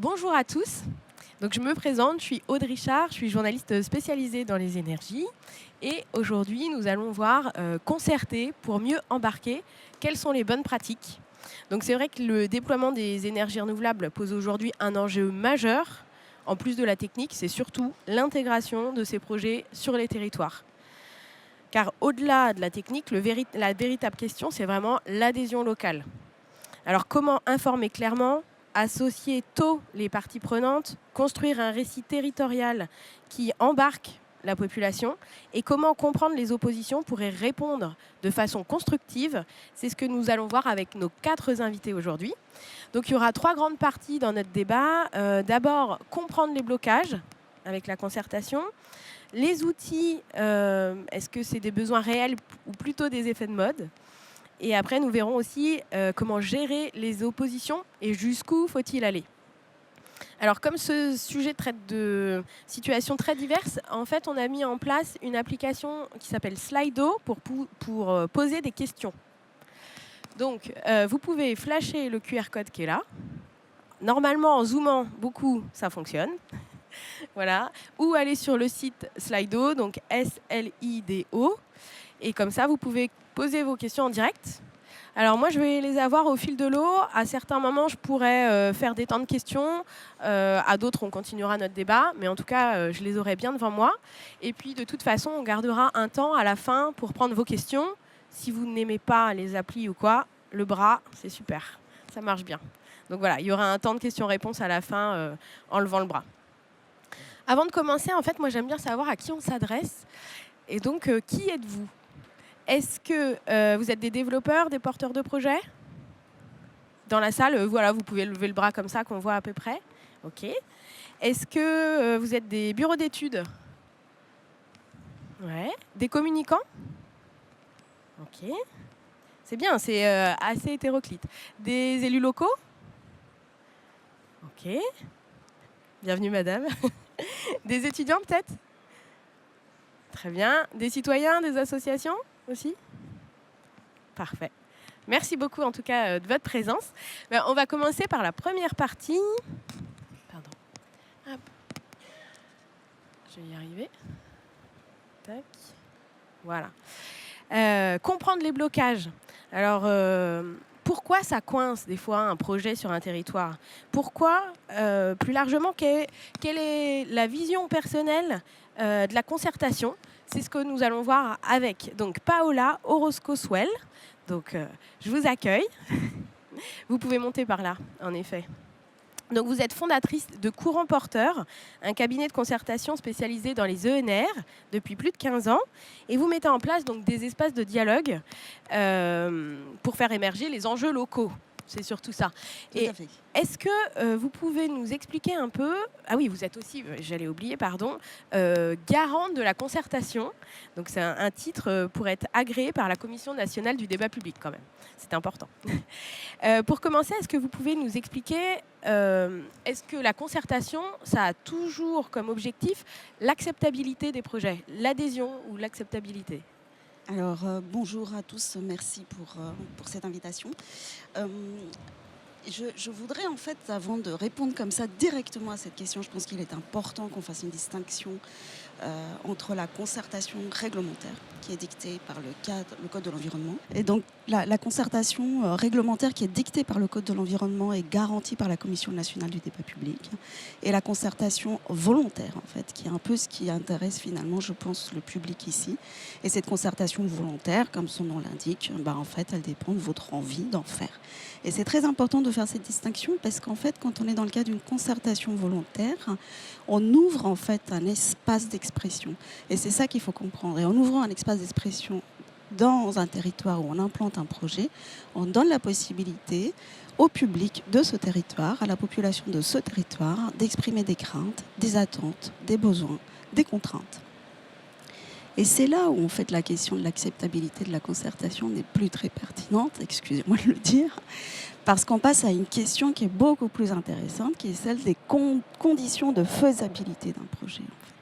Bonjour à tous. Donc, je me présente, je suis Aude Richard, je suis journaliste spécialisée dans les énergies. Et aujourd'hui, nous allons voir concerter pour mieux embarquer quelles sont les bonnes pratiques. Donc, c'est vrai que le déploiement des énergies renouvelables pose aujourd'hui un enjeu majeur. En plus de la technique, c'est surtout l'intégration de ces projets sur les territoires. Car au-delà de la technique, la véritable question, c'est vraiment l'adhésion locale. Alors comment informer clairement, associer tôt les parties prenantes, construire un récit territorial qui embarque la population et comment comprendre les oppositions pour y répondre de façon constructive. C'est ce que nous allons voir avec nos 4 invités aujourd'hui. Donc il y aura 3 grandes parties dans notre débat. D'abord, comprendre les blocages avec la concertation. Les outils, est-ce que c'est des besoins réels ou plutôt des effets de mode ? Et après, nous verrons aussi comment gérer les oppositions et jusqu'où faut-il aller. Alors, comme ce sujet traite de situations très diverses, en fait, on a mis en place une application qui s'appelle Slido pour poser des questions. Donc, vous pouvez flasher le QR code qui est là. Normalement, en zoomant beaucoup, ça fonctionne. Voilà. Ou aller sur le site Slido, donc S-L-I-D-O. Et comme ça, vous pouvez poser vos questions en direct. Alors moi, je vais les avoir au fil de l'eau. À certains moments, je pourrais faire des temps de questions. À d'autres, on continuera notre débat. Mais en tout cas, je les aurai bien devant moi. Et puis, de toute façon, on gardera un temps à la fin pour prendre vos questions. Si vous n'aimez pas les applis ou quoi, le bras, c'est super. Ça marche bien. Donc voilà, il y aura un temps de questions-réponses à la fin en levant le bras. Avant de commencer, en fait, moi, j'aime bien savoir à qui on s'adresse. Et donc, qui êtes-vous ? Est-ce que vous êtes des développeurs, des porteurs de projets ? Dans la salle, voilà, vous pouvez lever le bras comme ça, qu'on voit à peu près. OK. Est-ce que vous êtes des bureaux d'études ? Ouais. Des communicants ? OK. C'est bien, c'est assez hétéroclite. Des élus locaux ? OK. Bienvenue, madame. Des étudiants, peut-être ? Très bien. Des citoyens, des associations aussi ? Parfait. Merci beaucoup en tout cas de votre présence. On va commencer par la première partie. Pardon. Hop. Je vais y arriver. Tac. Voilà. Comprendre les blocages. Alors, pourquoi ça coince des fois un projet sur un territoire ? Pourquoi, plus largement, quelle est la vision personnelle de la concertation ? C'est ce que nous allons voir avec donc Paola Orozco-Swell. Donc, je vous accueille. Vous pouvez monter par là, en effet. Donc, vous êtes fondatrice de Courant Porteur, un cabinet de concertation spécialisé dans les ENR depuis plus de 15 ans. Et vous mettez en place donc, des espaces de dialogue pour faire émerger les enjeux locaux. C'est surtout ça. Tout à fait. Est-ce que vous pouvez nous expliquer un peu... Ah oui, vous êtes aussi, j'allais oublier, pardon, garante de la concertation. Donc c'est un titre pour être agréé par la Commission nationale du débat public quand même. C'est important. Pour commencer, est-ce que vous pouvez nous expliquer, est-ce que la concertation, ça a toujours comme objectif l'acceptabilité des projets, l'adhésion ou l'acceptabilité ? Alors, bonjour à tous, merci pour cette invitation. Je voudrais en fait, avant de répondre comme ça directement à cette question, je pense qu'il est important qu'on fasse une distinction entre la concertation réglementaire qui est dictée par le Code de l'environnement. Et donc la concertation réglementaire qui est dictée par le Code de l'environnement est garantie par la Commission nationale du débat public. Et la concertation volontaire, en fait, qui est un peu ce qui intéresse finalement, je pense, le public ici. Et cette concertation volontaire, comme son nom l'indique, en fait, elle dépend de votre envie d'en faire. Et c'est très important de faire cette distinction parce qu'en fait, quand on est dans le cas d'une concertation volontaire, on ouvre en fait un espace d'expression. Et c'est ça qu'il faut comprendre. Et en ouvrant un espace d'expression dans un territoire où on implante un projet, on donne la possibilité au public de ce territoire, à la population de ce territoire, d'exprimer des craintes, des attentes, des besoins, des contraintes. Et c'est là où en fait la question de l'acceptabilité de la concertation n'est plus très pertinente, excusez-moi de le dire, parce qu'on passe à une question qui est beaucoup plus intéressante, qui est celle des conditions de faisabilité d'un projet. En fait.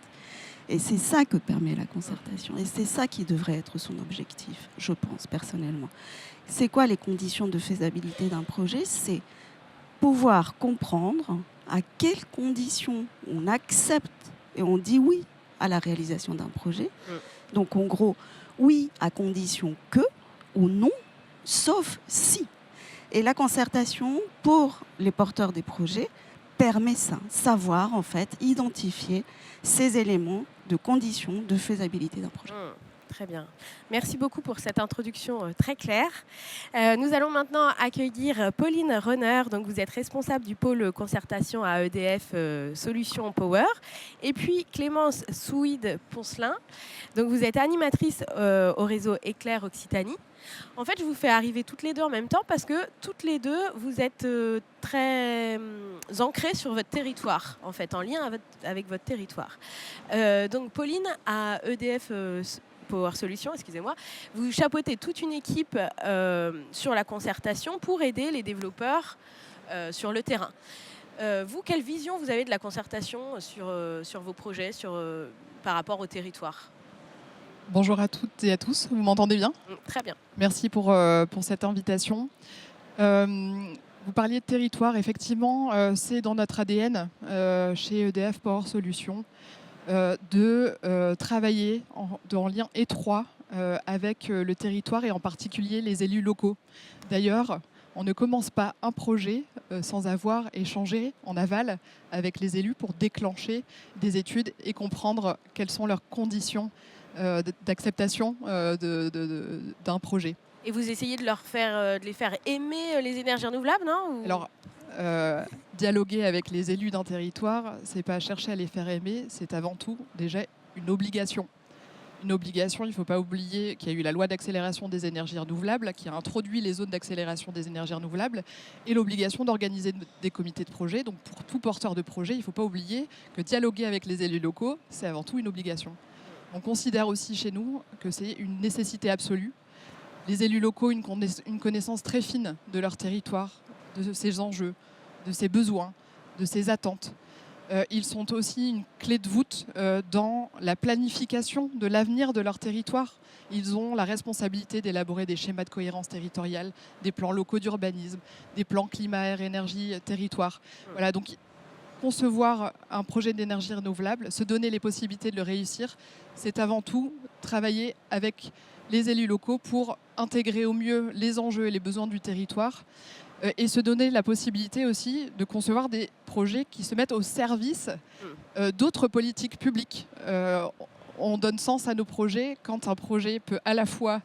Et c'est ça que permet la concertation, et c'est ça qui devrait être son objectif, je pense personnellement. C'est quoi les conditions de faisabilité d'un projet ? C'est pouvoir comprendre à quelles conditions on accepte et on dit oui à la réalisation d'un projet. Donc en gros, oui à condition que ou non, sauf si. Et la concertation pour les porteurs des projets permet ça, savoir en fait identifier ces éléments de conditions de faisabilité d'un projet. Très bien. Merci beaucoup pour cette introduction très claire. Nous allons maintenant accueillir Pauline Renner. Donc vous êtes responsable du pôle concertation à EDF Solutions Power. Et puis Clémence Souide-Poncelin. Donc vous êtes animatrice au réseau Éclair Occitanie. En fait, je vous fais arriver toutes les deux en même temps parce que toutes les deux, vous êtes très ancrées sur votre territoire, en fait, en lien avec votre territoire. Donc Pauline, à EDF Power Solutions, excusez-moi, vous chapeautez toute une équipe sur la concertation pour aider les développeurs sur le terrain. Vous, quelle vision vous avez de la concertation sur vos projets, par rapport au territoire ? Bonjour à toutes et à tous, vous m'entendez bien ? Très bien. Merci pour cette invitation. Vous parliez de territoire, effectivement, c'est dans notre ADN chez EDF Power Solutions de travailler en lien étroit avec le territoire et en particulier les élus locaux. D'ailleurs, on ne commence pas un projet sans avoir échangé en aval avec les élus pour déclencher des études et comprendre quelles sont leurs conditions d'acceptation d'un projet. Et vous essayez de les faire aimer les énergies renouvelables, non ? Alors, dialoguer avec les élus d'un territoire, c'est pas chercher à les faire aimer, c'est avant tout déjà une obligation. Une obligation, il ne faut pas oublier qu'il y a eu la loi d'accélération des énergies renouvelables qui a introduit les zones d'accélération des énergies renouvelables et l'obligation d'organiser des comités de projet. Donc pour tout porteur de projet, il ne faut pas oublier que dialoguer avec les élus locaux, c'est avant tout une obligation. On considère aussi chez nous que c'est une nécessité absolue. Les élus locaux ont une connaissance très fine de leur territoire, de ses enjeux, de ses besoins, de ses attentes. Ils sont aussi une clé de voûte dans la planification de l'avenir de leur territoire. Ils ont la responsabilité d'élaborer des schémas de cohérence territoriale, des plans locaux d'urbanisme, des plans climat, air, énergie, territoire. Voilà, donc concevoir un projet d'énergie renouvelable, se donner les possibilités de le réussir, c'est avant tout travailler avec les élus locaux pour intégrer au mieux les enjeux et les besoins du territoire et se donner la possibilité aussi de concevoir des projets qui se mettent au service d'autres politiques publiques. On donne sens à nos projets quand un projet peut à la fois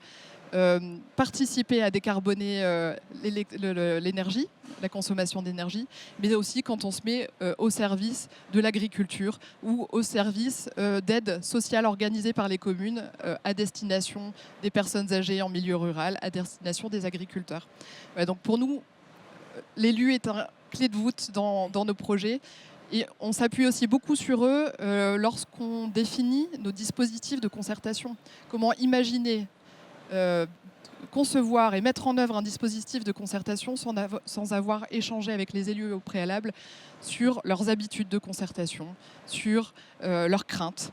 participer à décarboner l'énergie, la consommation d'énergie, mais aussi quand on se met au service de l'agriculture ou au service d'aides sociales organisées par les communes à destination des personnes âgées en milieu rural, à destination des agriculteurs. Ouais, donc pour nous, l'élu est une clé de voûte dans nos projets. Et on s'appuie aussi beaucoup sur eux lorsqu'on définit nos dispositifs de concertation. Comment imaginer concevoir et mettre en œuvre un dispositif de concertation sans avoir échangé avec les élus au préalable sur leurs habitudes de concertation, sur leurs craintes,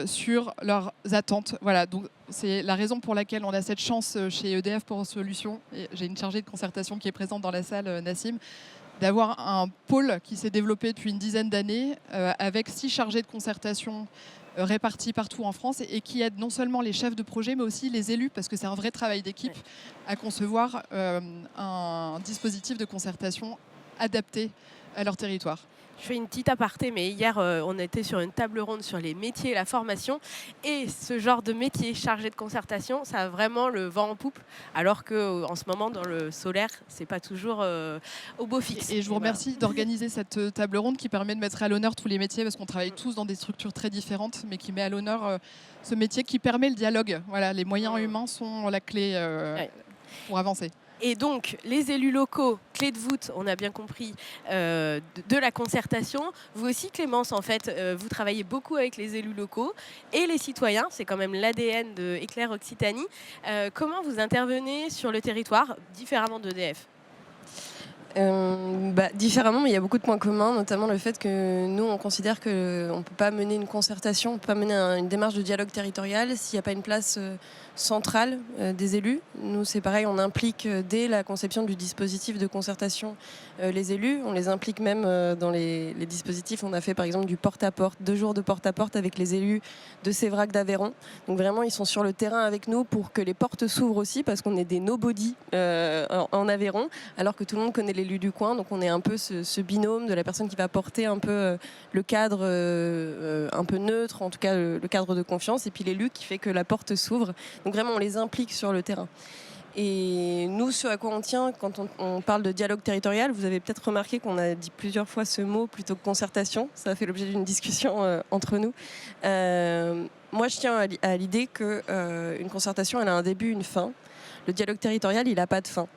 sur leurs attentes. Voilà, donc c'est la raison pour laquelle on a cette chance chez EDF Power Solutions, et j'ai une chargée de concertation qui est présente dans la salle, Nassim, d'avoir un pôle qui s'est développé depuis une dizaine d'années avec 6 chargés de concertation répartis partout en France et qui aident non seulement les chefs de projet mais aussi les élus, parce que c'est un vrai travail d'équipe à concevoir un dispositif de concertation adapté à leur territoire. Je fais une petite aparté, mais hier, on était sur une table ronde sur les métiers et la formation. Et ce genre de métier chargé de concertation, ça a vraiment le vent en poupe. Alors qu'en ce moment, dans le solaire, c'est pas toujours au beau fixe. Et je vous remercie d'organiser cette table ronde qui permet de mettre à l'honneur tous les métiers, parce qu'on travaille tous dans des structures très différentes, mais qui met à l'honneur ce métier qui permet le dialogue. Voilà, les moyens humains sont la clé pour avancer. Et donc, les élus locaux, clé de voûte, on a bien compris, de la concertation. Vous aussi, Clémence, en fait, vous travaillez beaucoup avec les élus locaux et les citoyens. C'est quand même l'ADN de Éclair Occitanie. Comment vous intervenez sur le territoire, différemment d'EDF ? Différemment, mais il y a beaucoup de points communs, notamment le fait que nous, on considère qu'on ne peut pas mener une concertation, on ne peut pas mener une démarche de dialogue territorial s'il n'y a pas une place centrale des élus. Nous, c'est pareil, on implique dès la conception du dispositif de concertation les élus. On les implique même dans les dispositifs. On a fait par exemple du porte-à-porte, 2 jours de porte-à-porte avec les élus de Sévrac d'Aveyron. Donc vraiment, ils sont sur le terrain avec nous pour que les portes s'ouvrent aussi, parce qu'on est des nobody en Aveyron, alors que tout le monde connaît l'élu du coin. Donc on est un peu ce binôme de la personne qui va porter un peu le cadre un peu neutre, en tout cas le cadre de confiance, et puis l'élu qui fait que la porte s'ouvre. Donc vraiment, on les implique sur le terrain. Et nous, ce à quoi on tient quand on parle de dialogue territorial, vous avez peut-être remarqué qu'on a dit plusieurs fois ce mot plutôt que concertation. Ça a fait l'objet d'une discussion entre nous. Moi, je tiens à l'idée qu'une concertation, elle a un début, une fin. Le dialogue territorial, il n'a pas de fin.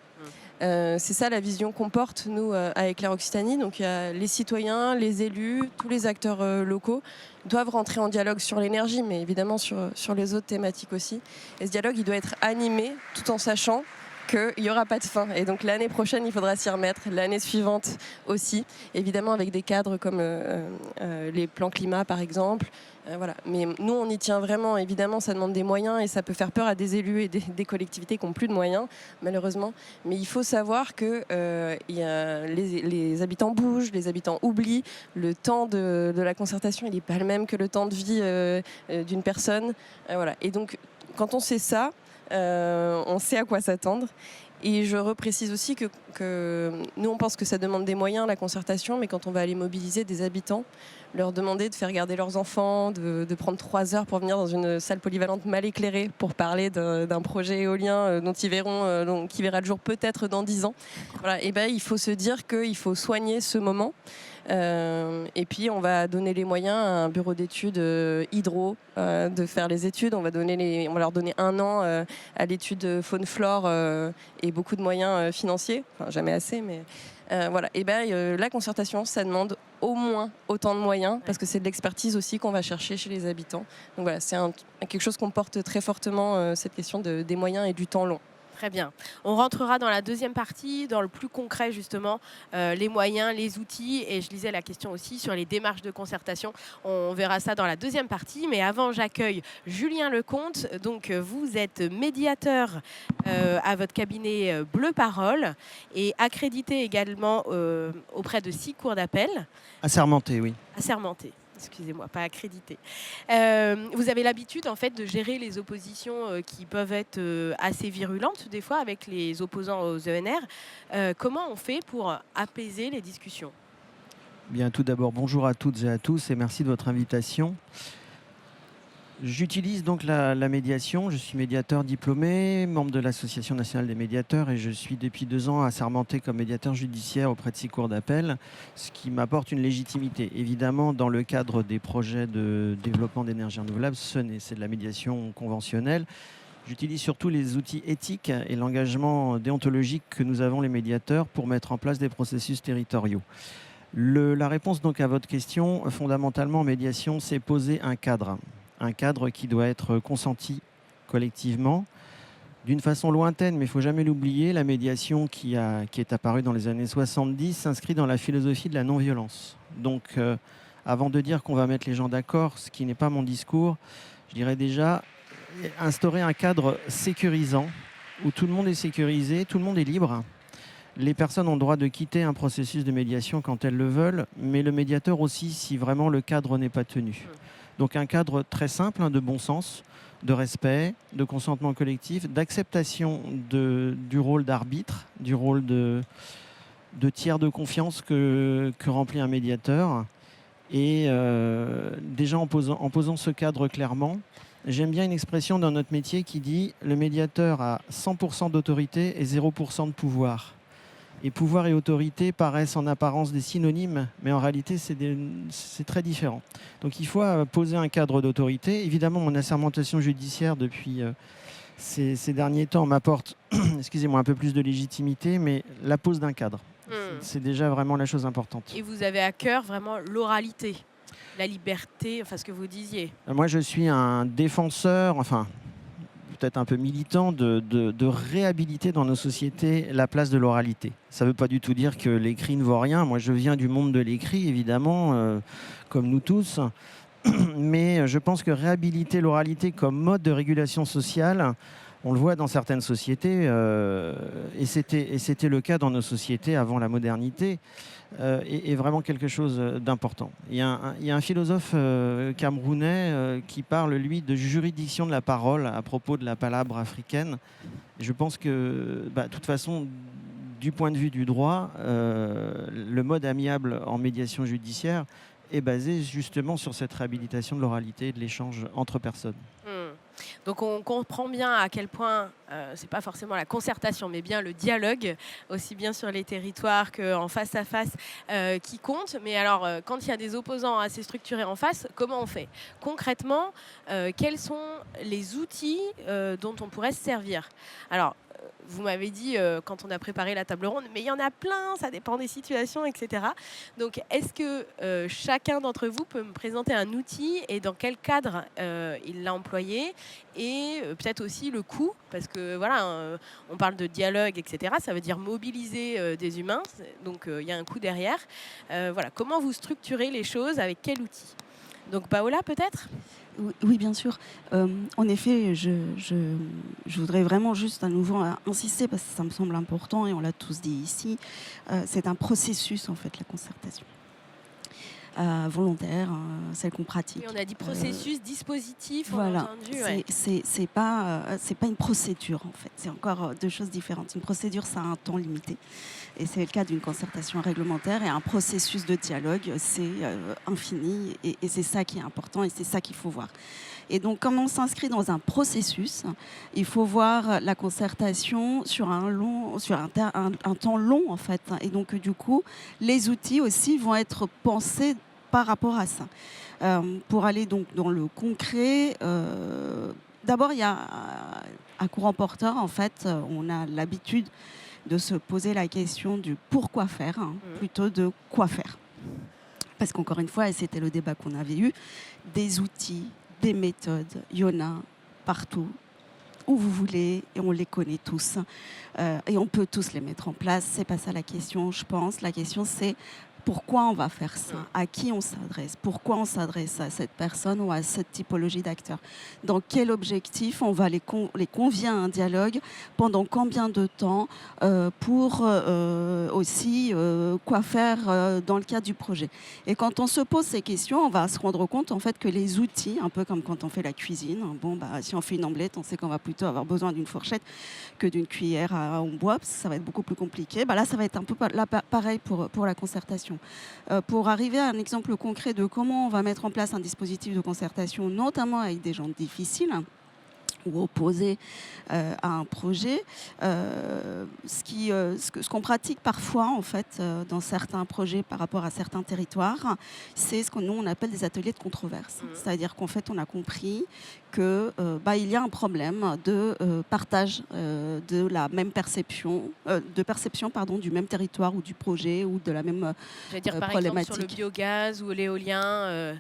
C'est ça la vision qu'on porte, nous, à Éclair Occitanie. Donc il y a les citoyens, les élus, tous les acteurs locaux doivent rentrer en dialogue sur l'énergie, mais évidemment sur les autres thématiques aussi. Et ce dialogue, il doit être animé tout en sachant qu'il n'y aura pas de fin. Et donc l'année prochaine, il faudra s'y remettre, l'année suivante aussi, évidemment avec des cadres comme les plans climat par exemple. Voilà. Mais nous, on y tient vraiment. Évidemment, ça demande des moyens et ça peut faire peur à des élus et des collectivités qui n'ont plus de moyens, malheureusement. Mais il faut savoir que les habitants bougent, les habitants oublient. Le temps de la concertation, il n'est pas le même que le temps de vie d'une personne. Voilà. Et donc, quand on sait ça, on sait à quoi s'attendre. Et je reprécise aussi que nous, on pense que ça demande des moyens, la concertation, mais quand on va aller mobiliser des habitants, leur demander de faire garder leurs enfants, de prendre 3 heures pour venir dans une salle polyvalente mal éclairée pour parler d'un projet éolien qui verra le jour peut-être dans 10 ans. Voilà, et ben, il faut se dire qu'il faut soigner ce moment. Et puis on va donner les moyens à un bureau d'études hydro de faire les études. On va leur donner 1 an à l'étude faune-flore et beaucoup de moyens financiers. Enfin, jamais assez, mais voilà. Et ben la concertation, ça demande au moins autant de moyens parce que c'est de l'expertise aussi qu'on va chercher chez les habitants. Donc voilà, c'est quelque chose qu'on porte très fortement, cette question des moyens et du temps long. Très bien. On rentrera dans la deuxième partie, dans le plus concret justement, les moyens, les outils. Et je lisais la question aussi sur les démarches de concertation. On verra ça dans la deuxième partie. Mais avant, j'accueille Julien Lecomte. Donc, vous êtes médiateur à votre cabinet Bleu Parole et accrédité également auprès de 6 cours d'appel. Assermenté, oui. Assermenté. Excusez-moi, pas accrédité. Vous avez l'habitude en fait de gérer les oppositions qui peuvent être assez virulentes des fois avec les opposants aux ENR. Comment on fait pour apaiser les discussions ? Bien, tout d'abord, bonjour à toutes et à tous et merci de votre invitation. J'utilise donc la médiation. Je suis médiateur diplômé, membre de l'Association nationale des médiateurs et je suis depuis 2 ans assermenté comme médiateur judiciaire auprès de 6 cours d'appel, ce qui m'apporte une légitimité. Évidemment, dans le cadre des projets de développement d'énergie renouvelable, c'est de la médiation conventionnelle. J'utilise surtout les outils éthiques et l'engagement déontologique que nous avons les médiateurs pour mettre en place des processus territoriaux. La réponse donc à votre question, fondamentalement en médiation, c'est poser un cadre qui doit être consenti collectivement. D'une façon lointaine, mais il ne faut jamais l'oublier, la médiation qui est apparue dans les années 70 s'inscrit dans la philosophie de la non-violence. Donc, avant de dire qu'on va mettre les gens d'accord, ce qui n'est pas mon discours, je dirais déjà instaurer un cadre sécurisant, où tout le monde est sécurisé, tout le monde est libre. Les personnes ont le droit de quitter un processus de médiation quand elles le veulent, mais le médiateur aussi, si vraiment le cadre n'est pas tenu. Donc un cadre très simple, de bon sens, de respect, de consentement collectif, d'acceptation du rôle d'arbitre, du rôle de tiers de confiance que remplit un médiateur. Et déjà en posant ce cadre clairement, j'aime bien une expression dans notre métier qui dit « le médiateur a 100% d'autorité et 0% de pouvoir ». Et pouvoir et autorité paraissent en apparence des synonymes, mais en réalité, c'est très différent. Donc il faut poser un cadre d'autorité. Évidemment, mon assermentation judiciaire depuis ces derniers temps m'apporte un peu plus de légitimité, mais la pose d'un cadre, c'est déjà vraiment la chose importante. Et vous avez à cœur vraiment l'oralité, la liberté, enfin ce que vous disiez. Moi, je suis un défenseur, peut-être un peu militant, de réhabiliter dans nos sociétés la place de l'oralité. Ça ne veut pas du tout dire que l'écrit ne vaut rien. Moi, je viens du monde de l'écrit, évidemment, comme nous tous. Mais je pense que réhabiliter l'oralité comme mode de régulation sociale, on le voit dans certaines sociétés, et c'était le cas dans nos sociétés avant la modernité, est vraiment quelque chose d'important. Il y a un philosophe camerounais qui parle, lui, de juridiction de la parole à propos de la palabre africaine. Je pense que, de toute façon, du point de vue du droit, le mode amiable en médiation judiciaire est basé justement sur cette réhabilitation de l'oralité et de l'échange entre personnes. Donc on comprend bien à quel point c'est pas forcément la concertation, mais bien le dialogue, aussi bien sur les territoires qu'en face à face, qui compte. Mais alors, quand il y a des opposants assez structurés en face, comment on fait concrètement? Quels sont les outils dont on pourrait se servir? Alors, vous m'avez dit quand on a préparé la table ronde, mais il y en a plein, ça dépend des situations, etc. Donc, est-ce que chacun d'entre vous peut me présenter un outil et dans quel cadre il l'a employé, et peut-être aussi le coût, parce que voilà, on parle de dialogue, etc. Ça veut dire mobiliser des humains, donc il y a un coût derrière. Voilà, comment vous structurez les choses, avec quel outil? Donc Paola, peut-être? Oui, bien sûr. En effet, je voudrais vraiment juste à nouveau insister, parce que ça me semble important et on l'a tous dit ici, c'est un processus en fait, la concertation. Volontaire, celle qu'on pratique. Et on a dit processus, dispositif, voilà, on a entendu. Ouais. c'est pas une procédure en fait, c'est encore deux choses différentes. Une procédure, ça a un temps limité, et c'est le cas d'une concertation réglementaire, et un processus de dialogue, c'est infini, et c'est ça qui est important, et c'est ça qu'il faut voir. Et donc, comme on s'inscrit dans un processus, il faut voir la concertation sur un temps long, en fait. Et donc, du coup, les outils aussi vont être pensés par rapport à ça. Pour aller donc dans le concret, d'abord, il y a un courant porteur, en fait. On a l'habitude de se poser la question du pourquoi faire, plutôt de quoi faire. Parce qu'encore une fois, et c'était le débat qu'on avait eu, des outils, des méthodes, il y en a partout, où vous voulez, et on les connaît tous. Et on peut tous les mettre en place. C'est pas ça la question, je pense. La question, c'est pourquoi on va faire ça, à qui on s'adresse, pourquoi on s'adresse à cette personne ou à cette typologie d'acteurs, dans quel objectif on va les convier à un dialogue, pendant combien de temps, pour aussi quoi faire dans le cadre du projet. Et quand on se pose ces questions, on va se rendre compte en fait que les outils, un peu comme quand on fait la cuisine, si on fait une omelette, on sait qu'on va plutôt avoir besoin d'une fourchette que d'une cuillère en bois, parce que ça va être beaucoup plus compliqué. Là, ça va être un peu pareil pour la concertation. Pour arriver à un exemple concret de comment on va mettre en place un dispositif de concertation, notamment avec des gens difficiles ou opposés à un projet, ce qu'on pratique parfois en fait dans certains projets par rapport à certains territoires, c'est ce que nous on appelle des ateliers de controverse. C'est-à-dire qu'en fait on a compris que il y a un problème de partage de la même perception, du même territoire ou du projet ou de la même par problématique. Exemple, sur le biogaz ou l'éolien,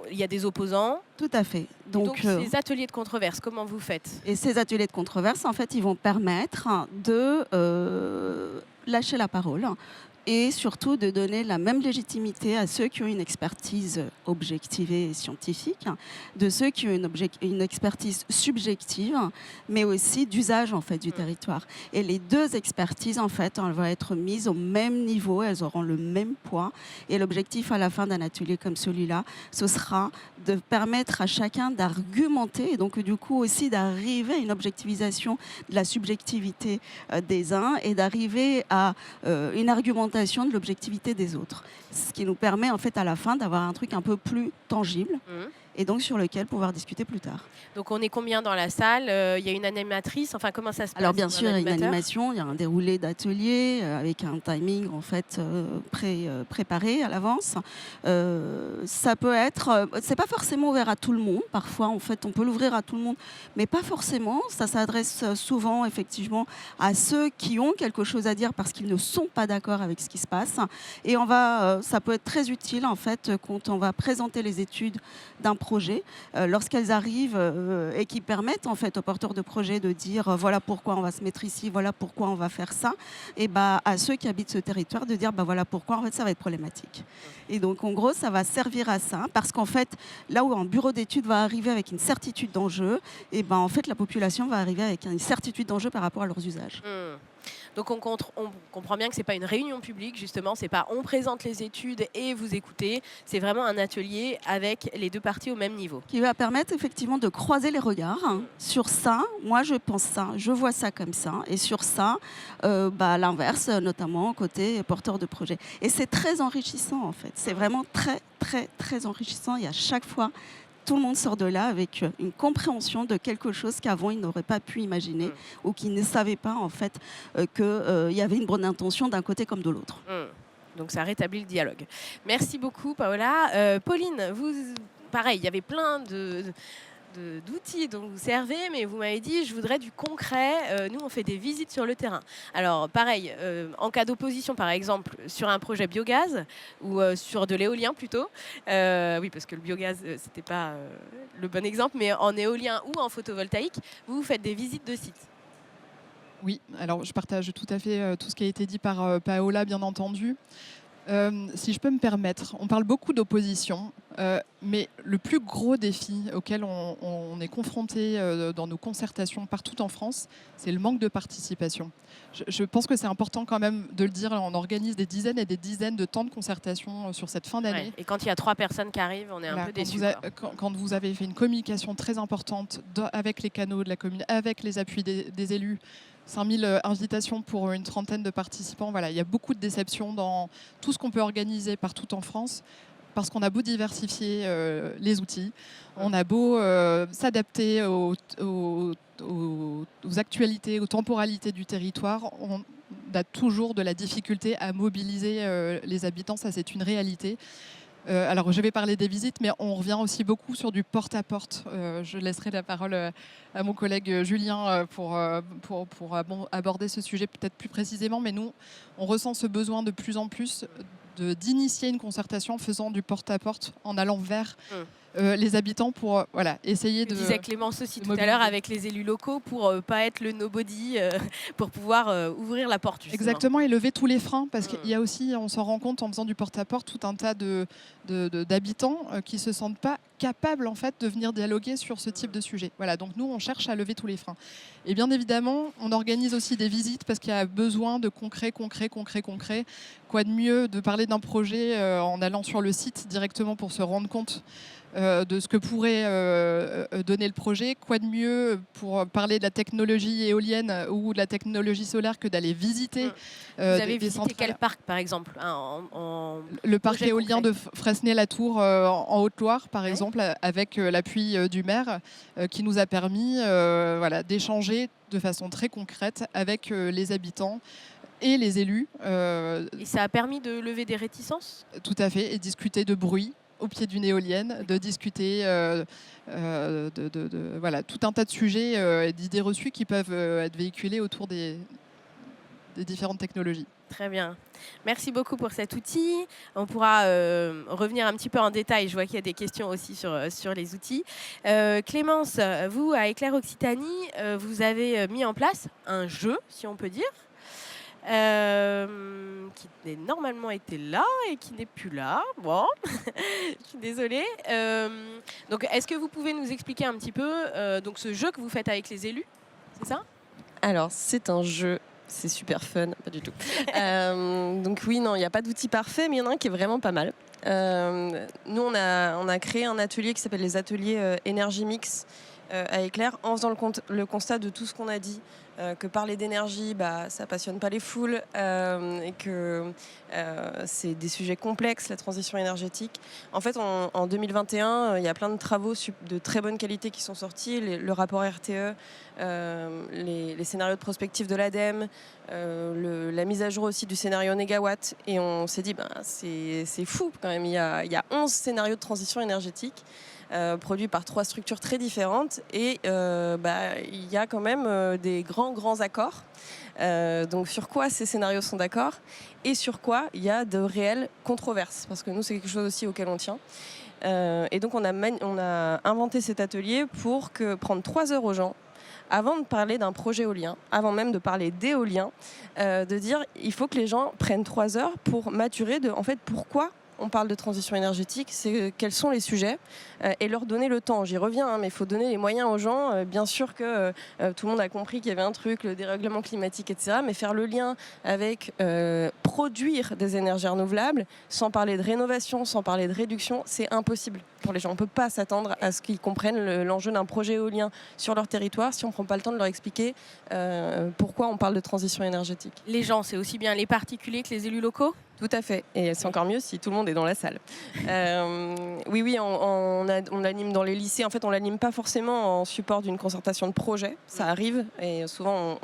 il y a des opposants. Tout à fait. Donc ces ateliers de controverse, comment vous faites? Et ces ateliers de controverse, en fait, ils vont permettre de lâcher la parole et surtout de donner la même légitimité à ceux qui ont une expertise objectivée et scientifique, de ceux qui ont une expertise subjective, mais aussi d'usage en fait du territoire. Et les deux expertises, en fait, elles vont être mises au même niveau, elles auront le même poids. Et l'objectif à la fin d'un atelier comme celui-là, ce sera de permettre à chacun d'argumenter et donc du coup aussi d'arriver à une objectivisation de la subjectivité des uns et d'arriver à une argumentation de l'objectivité des autres. Ce qui nous permet en fait à la fin d'avoir un truc un peu plus tangible et donc sur lequel pouvoir discuter plus tard. Donc on est combien dans la salle? Il y a une animatrice, enfin comment ça se passe? Alors bien sûr, il y a une animation, il y a un déroulé d'atelier avec un timing en fait préparé à l'avance. Ça peut être, c'est pas forcément ouvert à tout le monde. Parfois en fait, on peut l'ouvrir à tout le monde, mais pas forcément. Ça s'adresse souvent effectivement à ceux qui ont quelque chose à dire parce qu'ils ne sont pas d'accord avec ce qui se passe. Et ça peut être très utile en fait quand on va présenter les études d'un projets, lorsqu'elles arrivent et qui permettent en fait aux porteurs de projets de dire voilà pourquoi on va se mettre ici, voilà pourquoi on va faire ça, et à ceux qui habitent ce territoire de dire voilà pourquoi en fait ça va être problématique. Et donc en gros ça va servir à ça parce qu'en fait là où un bureau d'études va arriver avec une certitude d'enjeu, et en fait la population va arriver avec une certitude d'enjeu par rapport à leurs usages. Donc on comprend bien que ce n'est pas une réunion publique, justement, c'est pas on présente les études et vous écoutez, c'est vraiment un atelier avec les deux parties au même niveau. Qui va permettre effectivement de croiser les regards sur ça, moi je pense ça, je vois ça comme ça, et sur ça, l'inverse, notamment côté porteur de projet. Et c'est très enrichissant en fait, c'est vraiment très très très enrichissant et à chaque fois, tout le monde sort de là avec une compréhension de quelque chose qu'avant ils n'auraient pas pu imaginer ou qu'ils ne savaient pas en fait qu'il y avait une bonne intention d'un côté comme de l'autre. Donc ça rétablit le dialogue. Merci beaucoup Paola. Pauline, vous, pareil, il y avait plein d'outils dont vous servez, mais vous m'avez dit je voudrais du concret. Nous on fait des visites sur le terrain. Alors pareil, en cas d'opposition par exemple sur un projet biogaz ou sur de l'éolien plutôt, oui parce que le biogaz c'était pas le bon exemple, mais en éolien ou en photovoltaïque, vous faites des visites de sites. Oui, alors je partage tout à fait tout ce qui a été dit par Paola, bien entendu. Si je peux me permettre, on parle beaucoup d'opposition, mais le plus gros défi auquel on est confronté dans nos concertations partout en France, c'est le manque de participation. Je pense que c'est important quand même de le dire. On organise des dizaines et des dizaines de temps de concertation sur cette fin d'année. Ouais, et quand il y a 3 personnes qui arrivent, on est un peu déçus. Quand vous avez fait une communication très importante avec les canaux de la commune, avec les appuis des élus, 5000 invitations pour une trentaine de participants. Voilà, il y a beaucoup de déceptions dans tout ce qu'on peut organiser partout en France, parce qu'on a beau diversifier les outils, on a beau s'adapter aux actualités, aux temporalités du territoire, on a toujours de la difficulté à mobiliser les habitants, ça c'est une réalité. Alors, je vais parler des visites, mais on revient aussi beaucoup sur du porte-à-porte. Je laisserai la parole à mon collègue Julien pour aborder ce sujet peut-être plus précisément. Mais nous, on ressent ce besoin de plus en plus d'initier une concertation en faisant du porte-à-porte, en allant vers les habitants pour essayer de... disait Clémence aussi tout à l'heure avec les élus locaux pour pas être le nobody, pour pouvoir ouvrir la porte. Justement. Exactement, et lever tous les freins, parce qu'il y a aussi, on s'en rend compte en faisant du porte-à-porte, tout un tas d'habitants qui ne se sentent pas capables en fait, de venir dialoguer sur ce type de sujet. Voilà, donc nous, on cherche à lever tous les freins. Et bien évidemment, on organise aussi des visites parce qu'il y a besoin de concret. Quoi de mieux de parler d'un projet en allant sur le site directement pour se rendre compte de ce que pourrait donner le projet. Quoi de mieux pour parler de la technologie éolienne ou de la technologie solaire que d'aller visiter Vous avez visité centrales. Quel parc, par exemple Le parc éolien de Fresnay-la-Tour en Haute-Loire, par exemple, avec l'appui du maire, qui nous a permis d'échanger de façon très concrète avec les habitants et les élus. Et ça a permis de lever des réticences ? Tout à fait, et discuter de bruit au pied d'une éolienne, de discuter tout un tas de sujets et d'idées reçues qui peuvent être véhiculées autour des différentes technologies. Très bien. Merci beaucoup pour cet outil. On pourra revenir un petit peu en détail. Je vois qu'il y a des questions aussi sur les outils. Clémence, vous, à Éclair Occitanie, vous avez mis en place un jeu, si on peut dire, qui normalement était là et qui n'est plus là. Bon, je suis désolée. Donc, est-ce que vous pouvez nous expliquer un petit peu donc ce jeu que vous faites avec les élus, c'est ça ? Alors, c'est un jeu. C'est super fun, pas du tout. Donc oui, non, il n'y a pas d'outil parfait, mais il y en a un qui est vraiment pas mal. Nous, on a créé un atelier qui s'appelle les ateliers Énergie Mix à Éclair, en faisant le constat de tout ce qu'on a dit, que parler d'énergie, ça passionne pas les foules, et que c'est des sujets complexes, la transition énergétique. En fait, en 2021, il y a plein de travaux de très bonne qualité qui sont sortis, le rapport RTE, les scénarios de prospective de l'ADEME, la mise à jour aussi du scénario négawatt, et on s'est dit, c'est fou quand même, il y a 11 scénarios de transition énergétique, produits par 3 structures très différentes, et il y a quand même des grands accords. Donc sur quoi ces scénarios sont d'accord et sur quoi il y a de réelles controverses, parce que nous c'est quelque chose aussi auquel on tient. Et donc, on a inventé cet atelier pour prendre 3 heures aux gens avant de parler d'un projet éolien, avant même de parler d'éolien, de dire il faut que les gens prennent 3 heures pour maturer en fait, pourquoi on parle de transition énergétique, c'est quels sont les sujets et leur donner le temps. J'y reviens, mais il faut donner les moyens aux gens. Bien sûr que tout le monde a compris qu'il y avait un truc, le dérèglement climatique, etc. Mais faire le lien avec produire des énergies renouvelables, sans parler de rénovation, sans parler de réduction, c'est impossible pour les gens. On ne peut pas s'attendre à ce qu'ils comprennent l'enjeu d'un projet éolien sur leur territoire si on ne prend pas le temps de leur expliquer pourquoi on parle de transition énergétique. Les gens, c'est aussi bien les particuliers que les élus locaux ? Tout à fait. Et c'est encore mieux si tout le monde est dans la salle. Oui, on l'anime dans les lycées. En fait, on l'anime pas forcément en support d'une concertation de projet. Ça arrive et souvent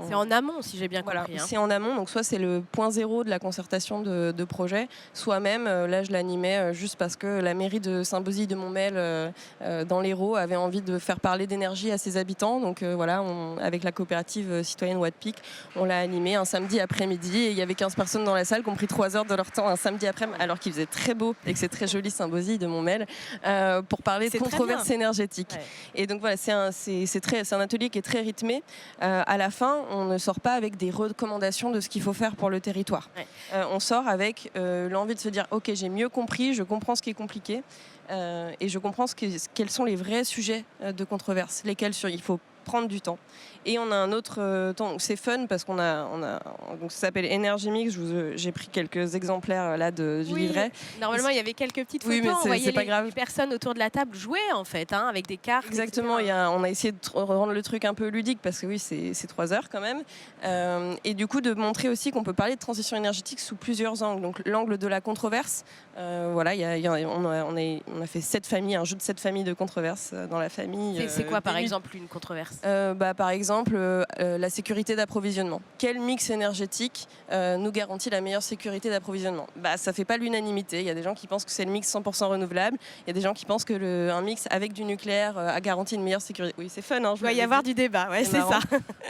C'est en amont, si j'ai bien compris. Voilà, c'est en amont. Donc soit c'est le point zéro de la concertation de projet, soit même, là je l'animais juste parce que la mairie de Saint-Bosille de Montmel, dans l'Hérault, avait envie de faire parler d'énergie à ses habitants. Donc voilà, avec la coopérative citoyenne Wattpeak, on l'a animé un samedi après-midi et il y avait 15 personnes dans la salle qui ont pris 3 heures de leur temps un samedi après-midi, alors qu'il faisait très beau et que c'est très joli Saint-Bosille de Montmel, pour parler de controverses énergétiques. Ouais. Et donc voilà, c'est un atelier qui est très rythmé. À la fin, on ne sort pas avec des recommandations de ce qu'il faut faire pour le territoire. Ouais. On sort avec l'envie de se dire ok, j'ai mieux compris, je comprends ce qui est compliqué et je comprends quels sont les vrais sujets de controverse, lesquels il faut prendre du temps. Et on a un autre temps, c'est fun parce qu'on donc ça s'appelle Energy Mix. J'ai pris quelques exemplaires là du livret. Normalement, il y avait quelques petites photos. Oui, mais on voyait pas grave. Les personnes autour de la table jouer en fait, avec des cartes. Exactement. On a essayé de rendre le truc un peu ludique parce que oui, c'est 3 heures quand même. Et du coup, de montrer aussi qu'on peut parler de transition énergétique sous plusieurs angles. Donc l'angle de la controverse. Voilà, on a fait 7 familles, un jeu de 7 familles de controverses dans la famille. C'est quoi par exemple une controverse? Par exemple, la sécurité d'approvisionnement. Quel mix énergétique nous garantit la meilleure sécurité d'approvisionnement? Ça ne fait pas l'unanimité. Il y a des gens qui pensent que c'est le mix 100% renouvelable. Il y a des gens qui pensent que un mix avec du nucléaire a garanti une meilleure sécurité. Oui, c'est fun. Il va y avoir du débat, ouais, c'est ça.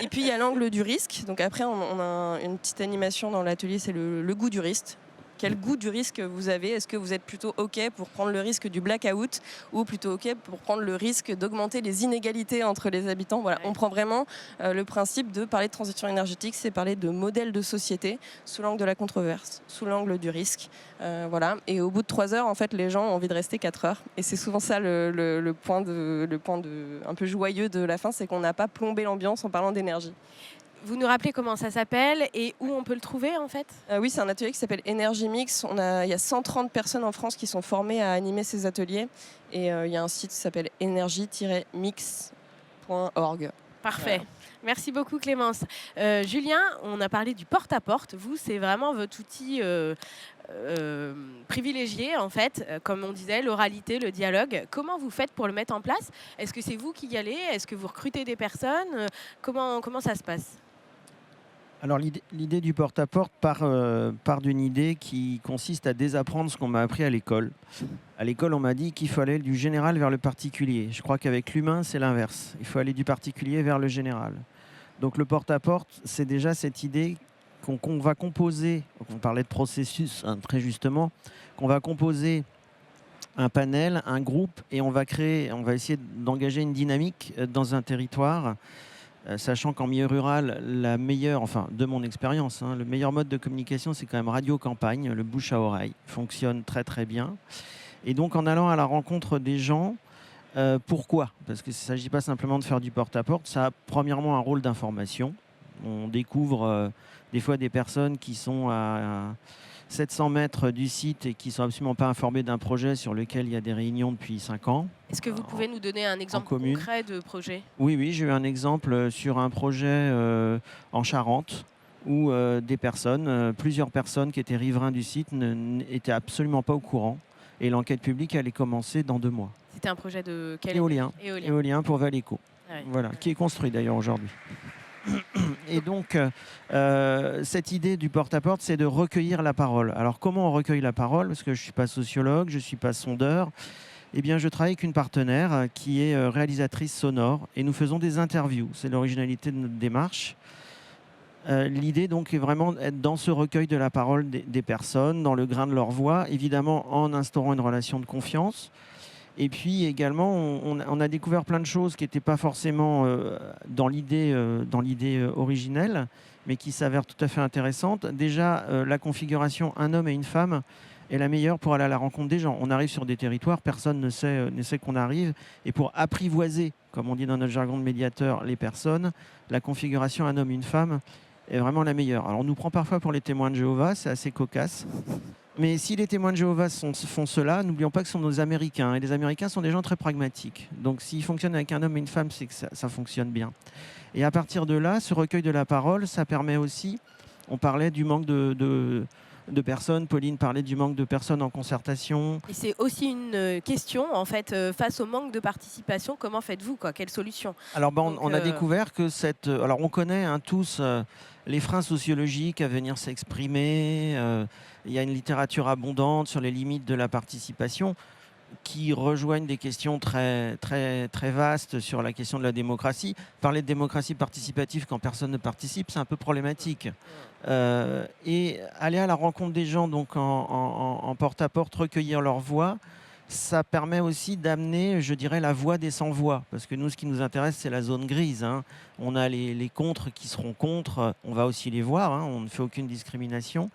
Et puis, il y a l'angle du risque. Donc après, on a une petite animation dans l'atelier, c'est le goût du risque. Quel goût du risque vous avez? Est-ce que vous êtes plutôt OK pour prendre le risque du blackout ou plutôt OK pour prendre le risque d'augmenter les inégalités entre les habitants? Voilà, on prend vraiment le principe de parler de transition énergétique, c'est parler de modèle de société sous l'angle de la controverse, sous l'angle du risque. Voilà. Et au bout de 3 heures, en fait, les gens ont envie de rester 4 heures. Et c'est souvent ça le point un peu joyeux de la fin, c'est qu'on n'a pas plombé l'ambiance en parlant d'énergie. Vous nous rappelez comment ça s'appelle et où on peut le trouver en fait? Oui, c'est un atelier qui s'appelle Energy Mix. Il y a 130 personnes en France qui sont formées à animer ces ateliers. Et il y a un site qui s'appelle energy-mix.org. Parfait. Voilà. Merci beaucoup Clémence. Julien, on a parlé du porte-à-porte. Vous, c'est vraiment votre outil privilégié en fait. Comme on disait, l'oralité, le dialogue. Comment vous faites pour le mettre en place? Est-ce que c'est vous qui y allez? Est-ce que vous recrutez des personnes? Comment ça se passe? Alors l'idée du porte-à-porte part d'une idée qui consiste à désapprendre ce qu'on m'a appris à l'école. À l'école, on m'a dit qu'il faut aller du général vers le particulier. Je crois qu'avec l'humain, c'est l'inverse. Il faut aller du particulier vers le général. Donc le porte-à-porte, c'est déjà cette idée qu'on va composer, on parlait de processus très justement, qu'on va composer un panel, un groupe, et on va essayer d'engager une dynamique dans un territoire. Sachant qu'en milieu rural, de mon expérience, le meilleur mode de communication, c'est quand même radio-campagne, le bouche à oreille, fonctionne très très bien. Et donc en allant à la rencontre des gens, pourquoi? Parce qu'il ne s'agit pas simplement de faire du porte-à-porte, ça a premièrement un rôle d'information. On découvre des fois des personnes qui sont à 700 mètres du site et qui ne sont absolument pas informées d'un projet sur lequel il y a des réunions depuis 5 ans. Est-ce que vous pouvez nous donner un exemple concret de projet? Oui, j'ai eu un exemple sur un projet en Charente où plusieurs personnes qui étaient riverains du site n'étaient absolument pas au courant. Et l'enquête publique allait commencer dans 2 mois. C'était un projet de quel éolien pour Valéco. Ouais. Voilà, qui est construit d'ailleurs aujourd'hui. Et donc, cette idée du porte-à-porte, c'est de recueillir la parole. Alors, comment on recueille la parole? Parce que je ne suis pas sociologue, je ne suis pas sondeur. Eh bien, je travaille avec une partenaire qui est réalisatrice sonore et nous faisons des interviews. C'est l'originalité de notre démarche. L'idée donc est vraiment d'être dans ce recueil de la parole des personnes, dans le grain de leur voix, évidemment en instaurant une relation de confiance. Et puis également, on a découvert plein de choses qui n'étaient pas forcément dans l'idée originelle, mais qui s'avèrent tout à fait intéressantes. Déjà, la configuration un homme et une femme est la meilleure pour aller à la rencontre des gens. On arrive sur des territoires, personne ne sait qu'on arrive. Et pour apprivoiser, comme on dit dans notre jargon de médiateur, les personnes, la configuration un homme, une femme est vraiment la meilleure. Alors on nous prend parfois pour les témoins de Jéhovah, c'est assez cocasse. Mais si les témoins de Jéhovah font cela, n'oublions pas que ce sont nos Américains. Et les Américains sont des gens très pragmatiques. Donc s'ils fonctionnent avec un homme et une femme, c'est que ça fonctionne bien. Et à partir de là, ce recueil de la parole, ça permet aussi, on parlait du manque de personnes, Pauline parlait du manque de personnes en concertation. Et c'est aussi une question, en fait, face au manque de participation, comment faites-vous, quoi? Quelle solution? Alors on a découvert que alors on connaît tous les freins sociologiques à venir s'exprimer. Il y a une littérature abondante sur les limites de la participation qui rejoignent des questions très, très, très vastes sur la question de la démocratie. Parler de démocratie participative quand personne ne participe, c'est un peu problématique. Et aller à la rencontre des gens, donc en porte-à-porte, recueillir leur voix, ça permet aussi d'amener, je dirais, la voix des sans-voix. Parce que nous, ce qui nous intéresse, c'est la zone grise. On a les contres qui seront contre, on va aussi les voir, on ne fait aucune discrimination.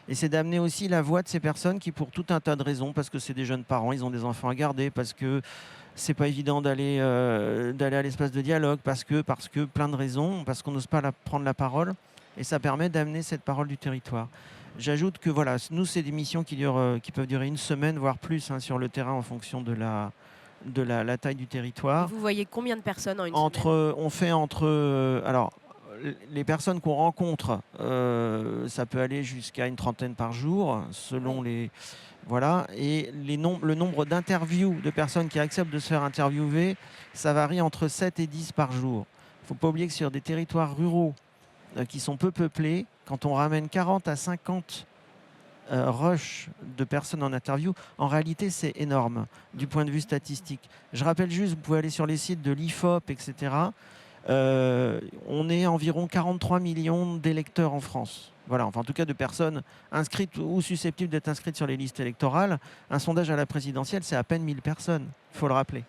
Et c'est d'amener aussi la voix de ces personnes qui, pour tout un tas de raisons, parce que c'est des jeunes parents, ils ont des enfants à garder, parce que c'est pas évident d'aller à l'espace de dialogue, parce que plein de raisons, parce qu'on n'ose pas prendre la parole. Et ça permet d'amener cette parole du territoire. J'ajoute que voilà, nous, c'est des missions qui peuvent durer une semaine, voire plus, sur le terrain en fonction de la taille du territoire. Et vous voyez combien de personnes en une semaine? On fait alors, les personnes qu'on rencontre, ça peut aller jusqu'à une trentaine par jour, selon les... Voilà. Et le nombre d'interviews de personnes qui acceptent de se faire interviewer, ça varie entre 7 et 10 par jour. Il ne faut pas oublier que sur des territoires ruraux qui sont peu peuplés, quand on ramène 40 à 50 rushs de personnes en interview, en réalité, c'est énorme du point de vue statistique. Je rappelle juste, vous pouvez aller sur les sites de l'IFOP, etc., on est environ 43 millions d'électeurs en France. Voilà, enfin en tout cas de personnes inscrites ou susceptibles d'être inscrites sur les listes électorales. Un sondage à la présidentielle, c'est à peine 1000 personnes, il faut le rappeler.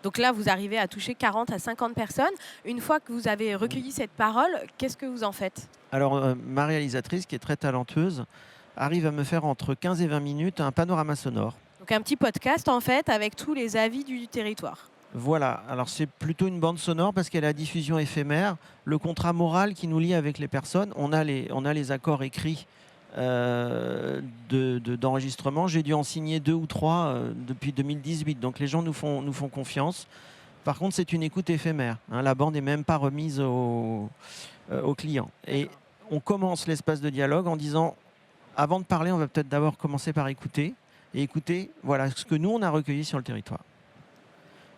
Donc là, vous arrivez à toucher 40 à 50 personnes. Une fois que vous avez recueilli cette parole, qu'est-ce que vous en faites? Alors, ma réalisatrice, qui est très talentueuse, arrive à me faire entre 15 et 20 minutes un panorama sonore. Donc un petit podcast, en fait, avec tous les avis du territoire. Voilà, alors c'est plutôt une bande sonore parce qu'elle a la diffusion éphémère, le contrat moral qui nous lie avec les personnes. On a les accords écrits d'enregistrement. J'ai dû en signer 2 ou 3 depuis 2018, donc les gens nous font confiance. Par contre, c'est une écoute éphémère. La bande n'est même pas remise aux clients. Et on commence l'espace de dialogue en disant, avant de parler, on va peut-être d'abord commencer par écouter. Et écouter, voilà, ce que nous, on a recueilli sur le territoire.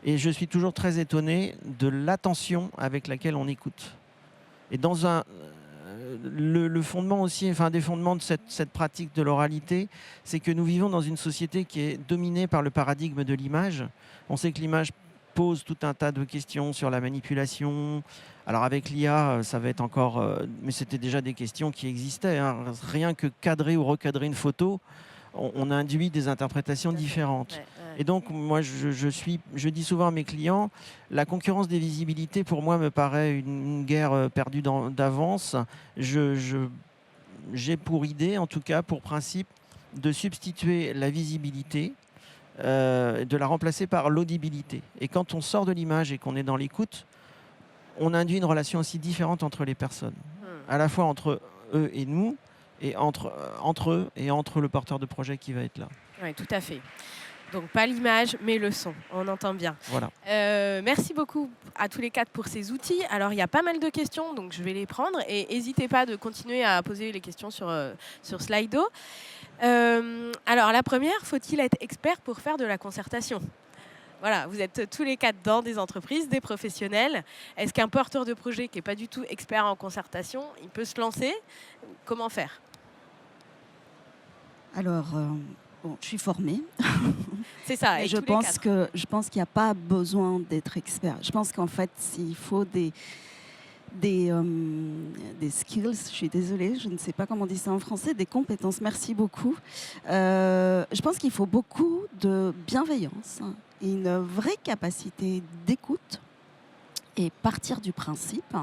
Et je suis toujours très étonné de l'attention avec laquelle on écoute. Et dans le fondement aussi, enfin des fondements de cette pratique de l'oralité, c'est que nous vivons dans une société qui est dominée par le paradigme de l'image. On sait que l'image pose tout un tas de questions sur la manipulation. Alors avec l'IA, ça va être encore... mais c'était déjà des questions qui existaient. Rien que cadrer ou recadrer une photo, on induit des interprétations différentes. Ouais. Et donc, moi, je dis souvent à mes clients, la concurrence des visibilités, pour moi, me paraît une guerre perdue d'avance. J'ai pour idée, en tout cas, pour principe, de substituer la visibilité, de la remplacer par l'audibilité. Et quand on sort de l'image et qu'on est dans l'écoute, on induit une relation aussi différente entre les personnes, à la fois entre eux et nous, et entre eux et entre le porteur de projet qui va être là. Oui, tout à fait. Donc pas l'image, mais le son, on entend bien. Voilà. Merci beaucoup à tous les 4 pour ces outils. Alors il y a pas mal de questions, donc je vais les prendre. Et n'hésitez pas de continuer à poser les questions sur Slido. Alors la première, faut-il être expert pour faire de la concertation ? Voilà, vous êtes tous les 4 dans des entreprises, des professionnels. Est-ce qu'un porteur de projet qui n'est pas du tout expert en concertation, il peut se lancer ? Comment faire ? Alors, je suis formée. C'est ça. Et je pense qu'il n'y a pas besoin d'être expert. Je pense qu'en fait, il faut des skills, je suis désolée, je ne sais pas comment on dit ça en français, des compétences, merci beaucoup. Je pense qu'il faut beaucoup de bienveillance et une vraie capacité d'écoute et partir du principe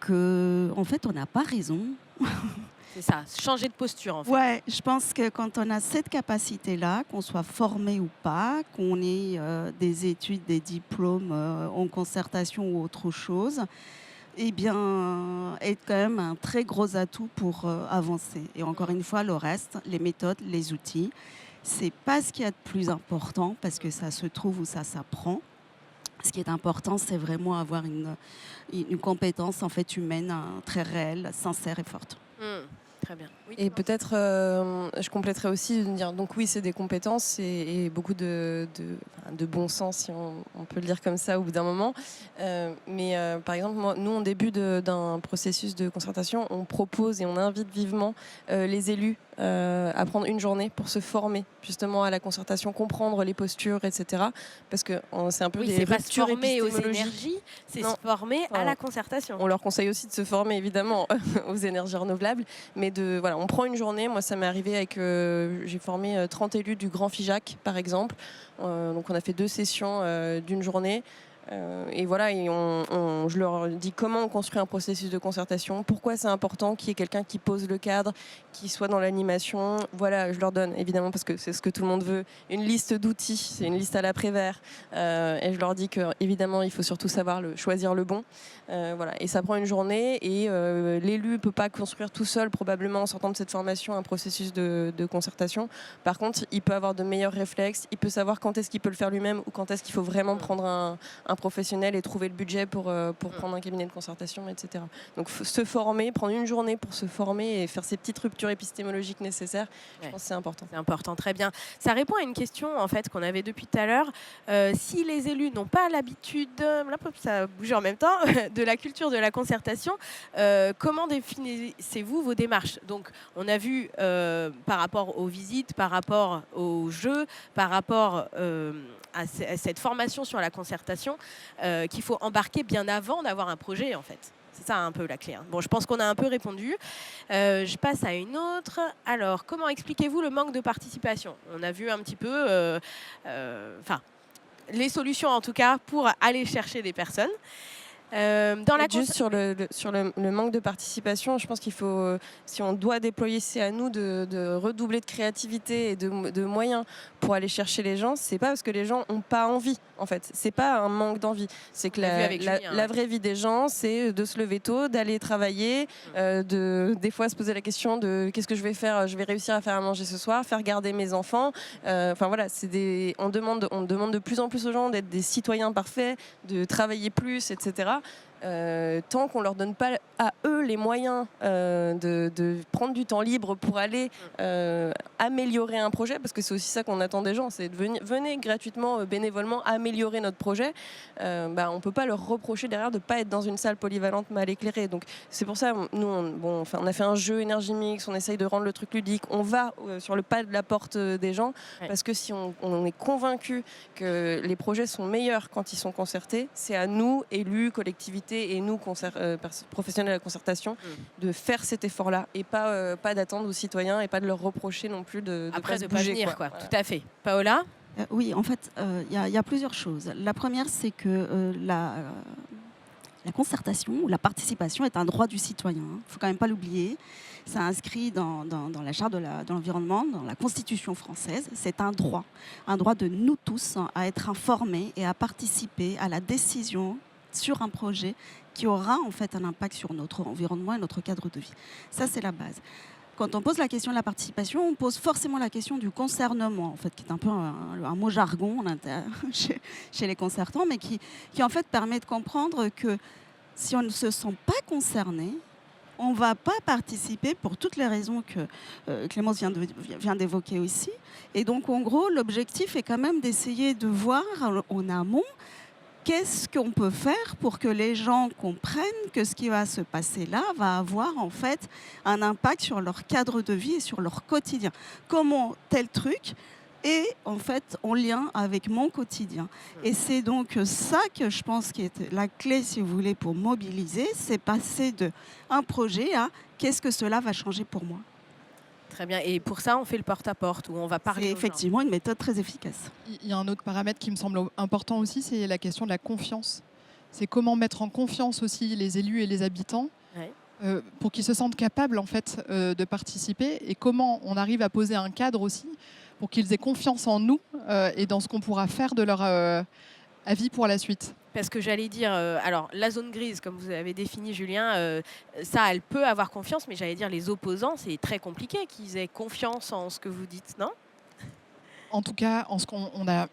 que, en fait, on n'a pas raison. C'est ça, changer de posture en fait. Ouais, je pense que quand on a cette capacité-là, qu'on soit formé ou pas, qu'on ait des études, des diplômes en concertation ou autre chose, eh bien, est quand même un très gros atout pour avancer. Et encore une fois, le reste, les méthodes, les outils, c'est pas ce qu'il y a de plus important parce que ça se trouve ou ça s'apprend. Ce qui est important, c'est vraiment avoir une compétence en fait humaine très réelle, sincère et forte. Très bien. Oui, Et peut-être, je compléterais aussi de dire, donc oui, c'est des compétences et beaucoup de bon sens, si on peut le dire comme ça, au bout d'un moment. Mais par exemple, nous, en début d'un processus de concertation, on propose et on invite vivement les élus à prendre une journée pour se former justement à la concertation, comprendre les postures, etc. Parce que c'est un peu des c'est pas se ruptures former aux épistémologiques. énergies, c'est Non. se former à la concertation. On leur conseille aussi de se former évidemment aux énergies renouvelables, mais voilà, on prend une journée. Moi, ça m'est arrivé avec, j'ai formé 30 élus du Grand Figeac par exemple. Donc on a fait 2 sessions d'une journée. Et voilà, je leur dis comment on construit un processus de concertation, pourquoi c'est important qu'il y ait quelqu'un qui pose le cadre, qui soit dans l'animation. Voilà, je leur donne, évidemment, parce que c'est ce que tout le monde veut, une liste d'outils, c'est une liste à la Prévert. Et je leur dis qu'évidemment, il faut surtout savoir choisir le bon. Voilà. Et ça prend une journée et l'élu ne peut pas construire tout seul, probablement en sortant de cette formation, un processus de concertation. Par contre, il peut avoir de meilleurs réflexes, il peut savoir quand est-ce qu'il peut le faire lui-même ou quand est-ce qu'il faut vraiment prendre un professionnel et trouver le budget pour prendre un cabinet de concertation, etc. Donc se former, prendre une journée pour se former et faire ces petites ruptures épistémologiques nécessaires, je pense que c'est important. C'est important, très bien. Ça répond à une question en fait qu'on avait depuis tout à l'heure. Si les élus n'ont pas l'habitude, là ça bouge en même temps, de la culture de la concertation, comment définissez-vous vos démarches? Donc on a vu par rapport aux visites, par rapport aux jeux, par rapport à cette formation sur la concertation, qu'il faut embarquer bien avant d'avoir un projet en fait. C'est ça un peu la clé. Bon, je pense qu'on a un peu répondu. Je passe à une autre. Alors, comment expliquez-vous le manque de participation? On a vu un petit peu les solutions en tout cas pour aller chercher des personnes. Juste sur le manque de participation, je pense qu'il faut, si on doit déployer, c'est à nous de redoubler de créativité et de moyens pour aller chercher les gens. C'est pas parce que les gens n'ont pas envie, en fait. C'est pas un manque d'envie. C'est que la vraie vie des gens, c'est de se lever tôt, d'aller travailler, des fois se poser la question de qu'est-ce que je vais faire, je vais réussir à faire à manger ce soir, faire garder mes enfants. Enfin voilà, on demande de plus en plus aux gens d'être des citoyens parfaits, de travailler plus, etc. Tant qu'on ne leur donne pas à eux les moyens de prendre du temps libre pour aller améliorer un projet, parce que c'est aussi ça qu'on attend des gens, c'est venez gratuitement, bénévolement améliorer notre projet. On ne peut pas leur reprocher derrière de ne pas être dans une salle polyvalente mal éclairée. Donc c'est pour ça, nous, on a fait un jeu énergie mix, on essaye de rendre le truc ludique, on va sur le pas de la porte des gens, parce que si on est convaincu que les projets sont meilleurs quand ils sont concertés, c'est à nous, élus, collectivités, et nous, professionnels de la concertation, de faire cet effort-là et pas d'attendre aux citoyens et pas de leur reprocher non plus de après pas de se bouger, pas venir, quoi. quoi. Tout à fait. Paola? Oui, en fait, il y a plusieurs choses. La première, c'est que la concertation ou la participation est un droit du citoyen. Il ne faut quand même pas l'oublier. C'est inscrit dans la charte de l'environnement, dans la Constitution française. C'est un droit de nous tous à être informés et à participer à la décision sur un projet qui aura en fait un impact sur notre environnement et notre cadre de vie. Ça, c'est la base. Quand on pose la question de la participation, on pose forcément la question du concernement, en fait, qui est un peu un mot jargon chez les concertants, mais qui en fait permet de comprendre que si on ne se sent pas concerné, on ne va pas participer pour toutes les raisons que Clémence vient d'évoquer aussi. Et donc, en gros, l'objectif est quand même d'essayer de voir en amont qu'est-ce qu'on peut faire pour que les gens comprennent que ce qui va se passer là va avoir en fait un impact sur leur cadre de vie et sur leur quotidien. Comment tel truc et en fait en lien avec mon quotidien. Et c'est donc ça que je pense qui est la clé, si vous voulez, pour mobiliser, c'est passer d'un projet à qu'est-ce que cela va changer pour moi. Très bien. Et pour ça, on fait le porte-à-porte où on va parler. C'est effectivement une méthode très efficace. Il y a un autre paramètre qui me semble important aussi, c'est la question de la confiance. C'est comment mettre en confiance aussi les élus et les habitants pour qu'ils se sentent capables en fait, de participer, et comment on arrive à poser un cadre aussi pour qu'ils aient confiance en nous et dans ce qu'on pourra faire de leur avis pour la suite. Parce que j'allais dire, alors la zone grise, comme vous avez défini, Julien, ça, elle peut avoir confiance, mais j'allais dire les opposants, c'est très compliqué qu'ils aient confiance en ce que vous dites, non ? En tout cas, en ce qu'on a,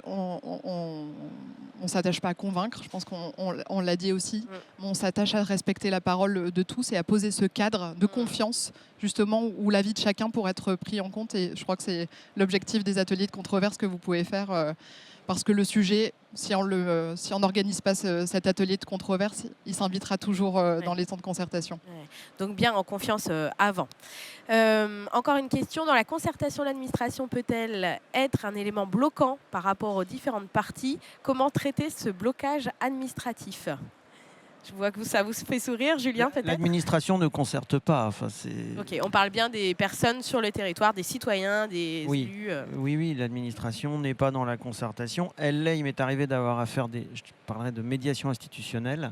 on s'attache pas à convaincre. Je pense qu'on l'a dit aussi. On s'attache à respecter la parole de tous et à poser ce cadre de confiance, justement, où l'avis de chacun pourrait être pris en compte. Et je crois que c'est l'objectif des ateliers de controverse que vous pouvez faire. Parce que le sujet, si on n'organise pas cet atelier de controverse, il s'invitera toujours dans les temps de concertation. Ouais. Donc bien en confiance avant. Encore une question, dans la concertation, l'administration peut-elle être un élément bloquant par rapport aux différentes parties ? Comment traiter ce blocage administratif ? Je vois que ça vous fait sourire, Julien, peut-être ? L'administration ne concerte pas. Enfin, Ok, on parle bien des personnes sur le territoire, des citoyens, des élus. Oui, l'administration n'est pas dans la concertation. Elle l'est, il m'est arrivé d'avoir à faire je parlerai de médiation institutionnelle.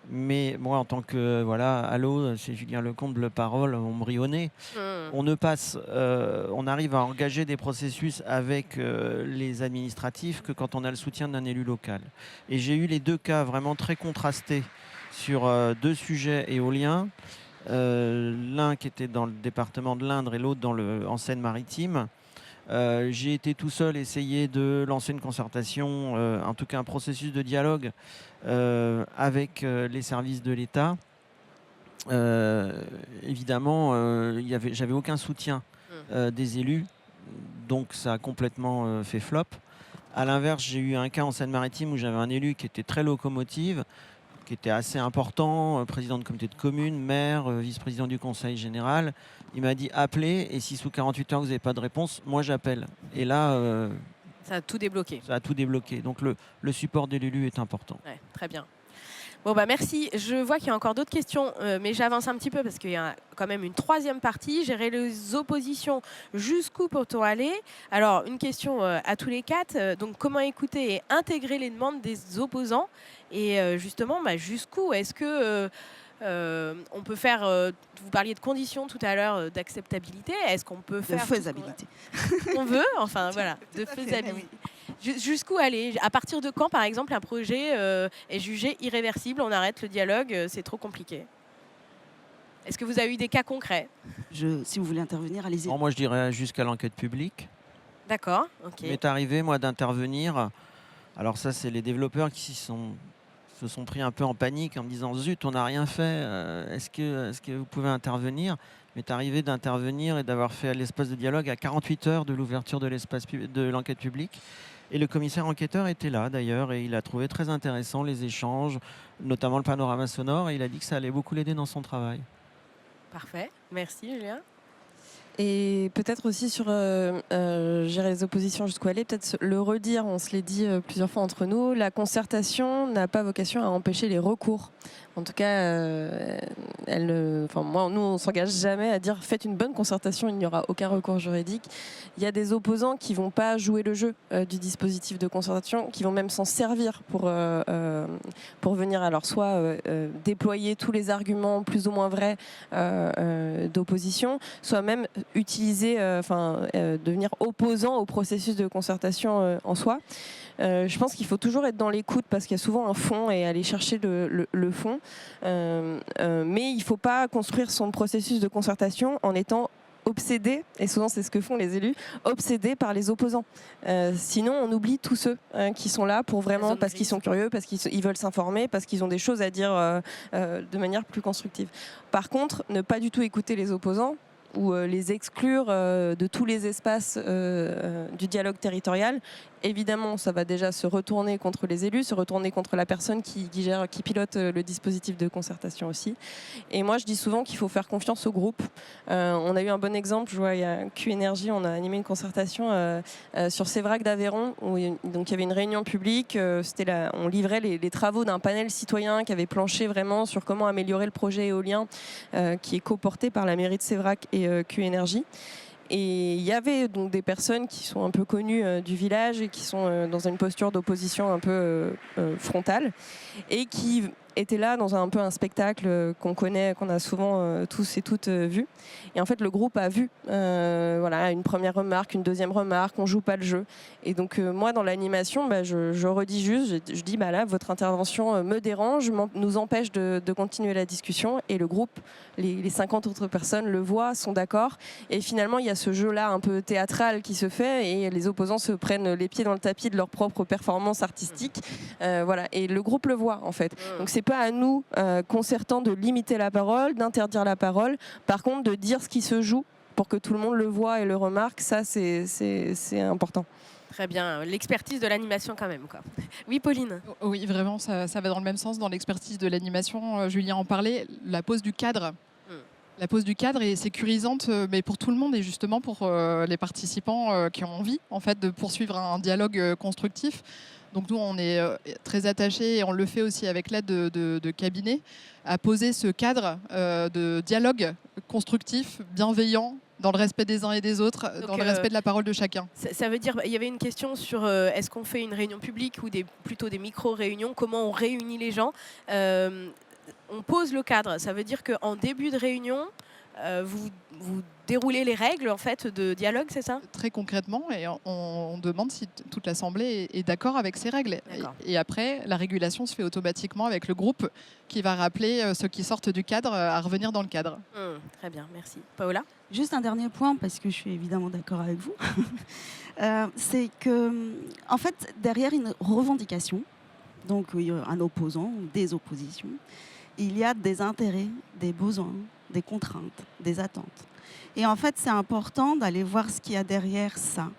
Mais moi, en tant que, allô, c'est Julien Lecomte, Le Parole, on me rit au nez. On arrive à engager des processus avec les administratifs que quand on a le soutien d'un élu local. Et j'ai eu les deux cas vraiment très contrastés sur deux sujets éoliens. L'un qui était dans le département de l'Indre et l'autre en Seine-Maritime. J'ai été tout seul essayer de lancer une concertation, en tout cas un processus de dialogue avec les services de l'État. Évidemment, j'avais aucun soutien des élus, donc ça a complètement fait flop. À l'inverse, j'ai eu un cas en Seine-Maritime où j'avais un élu qui était très locomotive, qui était assez important, président de comité de commune, maire, vice-président du conseil général. Il m'a dit appelez, et si sous 48 heures vous n'avez pas de réponse, moi j'appelle. Et là, ça a tout débloqué. Ça a tout débloqué. Donc le support de l'élu est important. Ouais, très bien. Bon, merci. Je vois qu'il y a encore d'autres questions, mais j'avance un petit peu parce qu'il y a quand même une troisième partie. Gérer les oppositions, jusqu'où peut-on aller ? Alors, une question à tous les quatre. Donc, comment écouter et intégrer les demandes des opposants ? Et justement, jusqu'où ? Est-ce que on peut faire... vous parliez de conditions tout à l'heure, d'acceptabilité. Est-ce qu'on peut faire... De faisabilité. On veut, enfin, voilà, de faisabilité. Jusqu'où aller ? À partir de quand, par exemple, un projet est jugé irréversible ? On arrête le dialogue, c'est trop compliqué. Est-ce que vous avez eu des cas concrets ? Si vous voulez intervenir, allez-y. Moi, je dirais jusqu'à l'enquête publique. D'accord, ok. Il m'est arrivé, moi, d'intervenir. Alors ça, c'est les développeurs qui se sont pris un peu en panique en me disant « Zut, on n'a rien fait, est-ce que vous pouvez intervenir ?» Il m'est arrivé d'intervenir et d'avoir fait l'espace de dialogue à 48 heures de l'ouverture de l'enquête publique. Et le commissaire enquêteur était là d'ailleurs et il a trouvé très intéressant les échanges, notamment le panorama sonore, et il a dit que ça allait beaucoup l'aider dans son travail. Parfait, merci Julien. Et peut-être aussi sur gérer les oppositions jusqu'où aller, peut-être le redire, on se l'est dit plusieurs fois entre nous, la concertation n'a pas vocation à empêcher les recours. En tout cas, nous, on ne s'engage jamais à dire faites une bonne concertation, il n'y aura aucun recours juridique. Il y a des opposants qui ne vont pas jouer le jeu du dispositif de concertation, qui vont même s'en servir pour venir alors soit déployer tous les arguments plus ou moins vrais d'opposition, soit même utiliser, devenir opposant au processus de concertation en soi. Je pense qu'il faut toujours être dans l'écoute parce qu'il y a souvent un fond et aller chercher le fond. Mais il ne faut pas construire son processus de concertation en étant obsédé, et souvent c'est ce que font les élus, obsédés par les opposants. Sinon on oublie tous ceux qui sont là pour vraiment, parce qu'ils sont curieux, parce qu'ils veulent s'informer, parce qu'ils ont des choses à dire de manière plus constructive. Par contre, ne pas du tout écouter les opposants, ou les exclure de tous les espaces du dialogue territorial, évidemment, ça va déjà se retourner contre les élus, se retourner contre la personne qui pilote le dispositif de concertation aussi. Et moi, je dis souvent qu'il faut faire confiance au groupe. On a eu un bon exemple, je vois, il y a Q-Énergie, on a animé une concertation sur Sévrac d'Aveyron, où donc, il y avait une réunion publique, on livrait les travaux d'un panel citoyen qui avait planché vraiment sur comment améliorer le projet éolien qui est coporté par la mairie de Sévrac et Q-Énergie. Et il y avait donc des personnes qui sont un peu connues du village et qui sont dans une posture d'opposition un peu frontale et qui étaient là dans un peu un spectacle qu'on connaît, qu'on a souvent tous et toutes vu. Et en fait, le groupe a vu voilà, une première remarque, une deuxième remarque, on joue pas le jeu. Et donc moi, dans l'animation, je redis juste, je dis là, votre intervention me dérange, nous empêche de continuer la discussion. Et le groupe, les 50 autres personnes le voient, sont d'accord. Et finalement, il y a ce jeu-là un peu théâtral qui se fait et les opposants se prennent les pieds dans le tapis de leur propre performance artistique. Voilà. Et le groupe le voit, en fait. Donc c'est pas à nous, concertants, de limiter la parole, d'interdire la parole. Par contre, de dire ce qui se joue pour que tout le monde le voit et le remarque, ça, c'est important. Très bien, l'expertise de l'animation quand même, quoi. Oui, Pauline. Oui, vraiment, ça va dans le même sens dans l'expertise de l'animation. Julien en parlait, la pose du cadre. La pose du cadre est sécurisante, mais pour tout le monde et justement pour les participants qui ont envie en fait, de poursuivre un dialogue constructif. Donc nous, on est très attachés, et on le fait aussi avec l'aide de cabinets, à poser ce cadre de dialogue constructif, bienveillant, dans le respect des uns et des autres, donc, dans le respect de la parole de chacun. Ça veut dire, il y avait une question sur est-ce qu'on fait une réunion publique ou plutôt des micro-réunions, comment on réunit les gens. On pose le cadre, ça veut dire qu'en début de réunion, vous déroulez les règles en fait, de dialogue, c'est ça ? Très concrètement, et on demande si toute l'Assemblée est d'accord avec ces règles. Et après, la régulation se fait automatiquement avec le groupe qui va rappeler ceux qui sortent du cadre à revenir dans le cadre. Très bien, merci. Paola ? Juste un dernier point, parce que je suis évidemment d'accord avec vous. C'est que, en fait, derrière une revendication, donc un opposant, des oppositions, il y a des intérêts, des besoins, des contraintes, des attentes. Et en fait, c'est important d'aller voir ce qu'il y a derrière ça.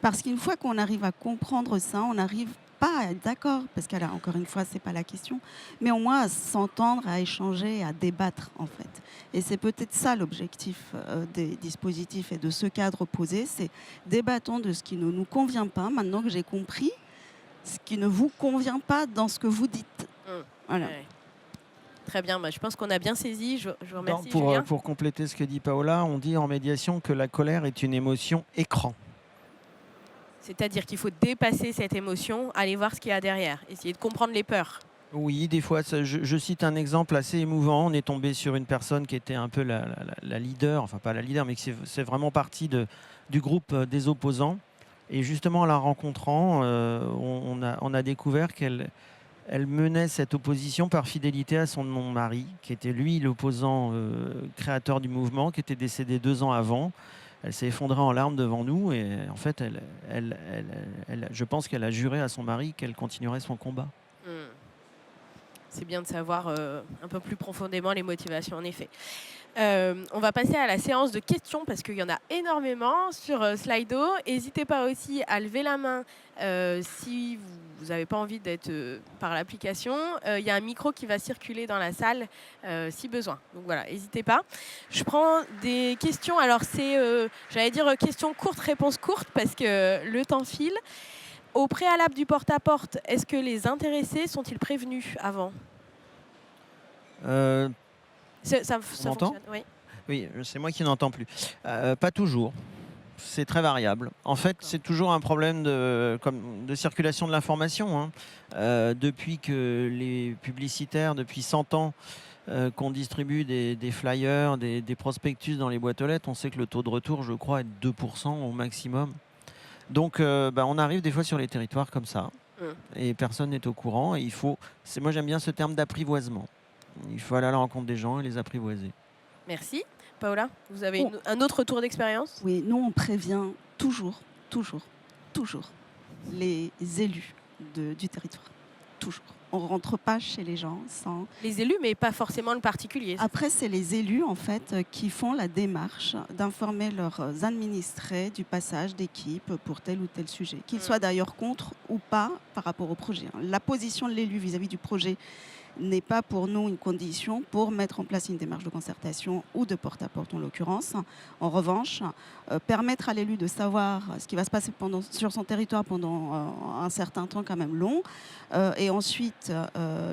Parce qu'une fois qu'on arrive à comprendre ça, on n'arrive pas à être d'accord, parce qu'encore une fois, ce n'est pas la question, mais au moins à s'entendre, à échanger, à débattre, en fait. Et c'est peut-être ça l'objectif des dispositifs et de ce cadre posé, c'est débattons de ce qui ne nous convient pas, maintenant que j'ai compris ce qui ne vous convient pas dans ce que vous dites. Voilà. Ouais. Très bien, je pense qu'on a bien saisi. Je vous remercie, Julien. Pour compléter ce que dit Paola, on dit en médiation que la colère est une émotion écran. C'est-à-dire qu'il faut dépasser cette émotion, aller voir ce qu'il y a derrière, essayer de comprendre les peurs. Oui, des fois, je cite un exemple assez émouvant. On est tombé sur une personne qui était un peu la leader, enfin pas la leader, mais qui c'est vraiment partie du groupe des opposants. Et justement, en la rencontrant, on a découvert qu'elle menait cette opposition par fidélité à son mari, qui était lui l'opposant créateur du mouvement, qui était décédé 2 ans avant. Elle s'est effondrée en larmes devant nous et en fait, je pense qu'elle a juré à son mari qu'elle continuerait son combat. C'est bien de savoir un peu plus profondément les motivations, en effet. On va passer à la séance de questions parce qu'il y en a énormément sur Slido. N'hésitez pas aussi à lever la main si vous n'avez pas envie d'être par l'application. Il y a un micro qui va circuler dans la salle si besoin. Donc voilà, n'hésitez pas. Je prends des questions. Alors c'est, j'allais dire questions courtes, réponses courtes parce que le temps file. Au préalable du porte-à-porte, est-ce que les intéressés sont-ils prévenus avant ? Ça fonctionne, oui. Oui, c'est moi qui n'entends plus. Pas toujours. C'est très variable. En fait, c'est toujours un problème de circulation de l'information. Depuis que les publicitaires, depuis 100 ans, qu'on distribue des flyers, des prospectus dans les boîtes aux lettres, on sait que le taux de retour, je crois, est de 2% au maximum. Donc, on arrive des fois sur les territoires comme ça, et personne n'est au courant. Et moi, j'aime bien ce terme d'apprivoisement. Il faut aller à la rencontre des gens et les apprivoiser. Merci. Paola, vous avez un autre retour d'expérience ? Oui, nous, on prévient toujours les élus du territoire. toujours. On ne rentre pas chez les gens sans... Les élus, mais pas forcément le particulier. Après, c'est les élus en fait qui font la démarche d'informer leurs administrés du passage d'équipe pour tel ou tel sujet, qu'ils soient d'ailleurs contre ou pas par rapport au projet. La position de l'élu vis-à-vis du projet n'est pas pour nous une condition pour mettre en place une démarche de concertation ou de porte-à-porte en l'occurrence. En revanche, permettre à l'élu de savoir ce qui va se passer sur son territoire pendant un certain temps quand même long, et ensuite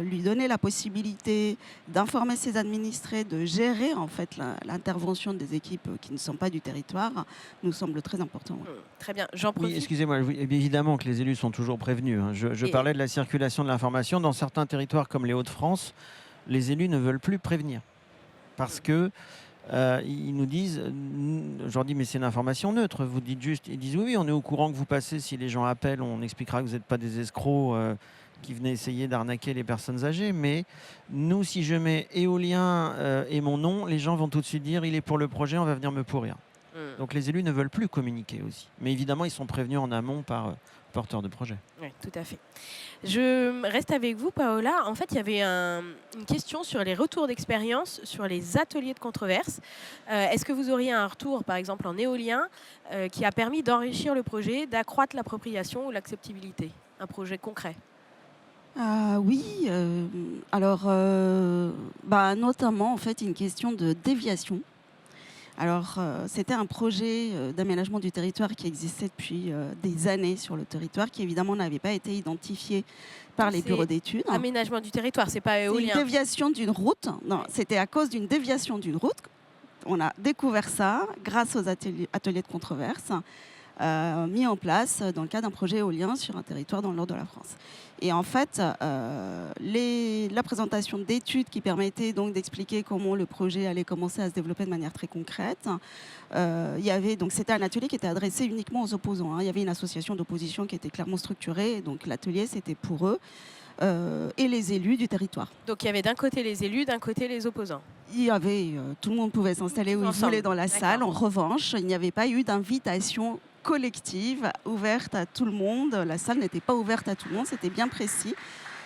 lui donner la possibilité d'informer ses administrés, de gérer en fait l'intervention des équipes qui ne sont pas du territoire, nous semble très important. Très bien, j'en profite. Oui, excusez-moi, évidemment que les élus sont toujours prévenus. Je parlais de la circulation de l'information. Dans certains territoires comme les Hauts-de-France, les élus ne veulent plus prévenir. Parce que ils nous disent, je leur dis, mais c'est une information neutre. Vous dites juste, ils disent, oui, on est au courant que vous passez. Si les gens appellent, on expliquera que vous n'êtes pas des escrocs qui venaient essayer d'arnaquer les personnes âgées. Mais nous, si je mets éolien et mon nom, les gens vont tout de suite dire, il est pour le projet, on va venir me pourrir. Donc les élus ne veulent plus communiquer aussi. Mais évidemment, ils sont prévenus en amont par porteurs de projet. Oui, tout à fait. Je reste avec vous, Paola. En fait, il y avait une question sur les retours d'expérience sur les ateliers de controverse. Est-ce que vous auriez un retour, par exemple en éolien, qui a permis d'enrichir le projet, d'accroître l'appropriation ou l'acceptabilité? Un projet concret? Oui, alors notamment en fait une question de déviation. Alors, c'était un projet d'aménagement du territoire qui existait depuis des années sur le territoire, qui évidemment n'avait pas été identifié par les bureaux d'études. Aménagement du territoire, c'est pas éolien. C'est une déviation d'une route. Non, c'était à cause d'une déviation d'une route. On a découvert ça grâce aux ateliers de controverse mis en place dans le cadre d'un projet éolien sur un territoire dans le nord de la France. Et en fait, la présentation d'études qui permettait donc d'expliquer comment le projet allait commencer à se développer de manière très concrète. C'était un atelier qui était adressé uniquement aux opposants. Il y avait une association d'opposition qui était clairement structurée. Donc l'atelier, c'était pour eux et les élus du territoire. Donc il y avait d'un côté les élus, d'un côté les opposants. Il y avait, tout le monde pouvait s'installer où il voulait dans la salle. En revanche, il n'y avait pas eu d'invitation collective ouverte à tout le monde. La salle n'était pas ouverte à tout le monde, c'était bien précis.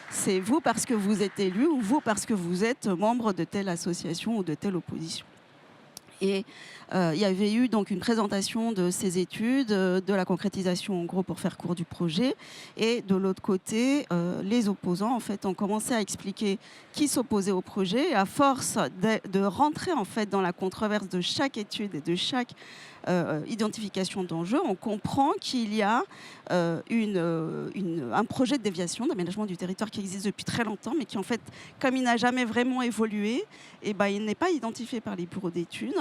C'est vous parce que vous êtes élu ou vous parce que vous êtes membre de telle association ou de telle opposition. Et il y avait eu donc une présentation de ces études, de la concrétisation en gros pour faire court du projet. Et de l'autre côté, les opposants en fait ont commencé à expliquer qui s'opposait au projet. Et à force de rentrer en fait dans la controverse de chaque étude et de chaque identification d'enjeux, on comprend qu'il y a un projet de déviation, d'aménagement du territoire qui existe depuis très longtemps, mais qui en fait, comme il n'a jamais vraiment évolué, il n'est pas identifié par les bureaux d'études.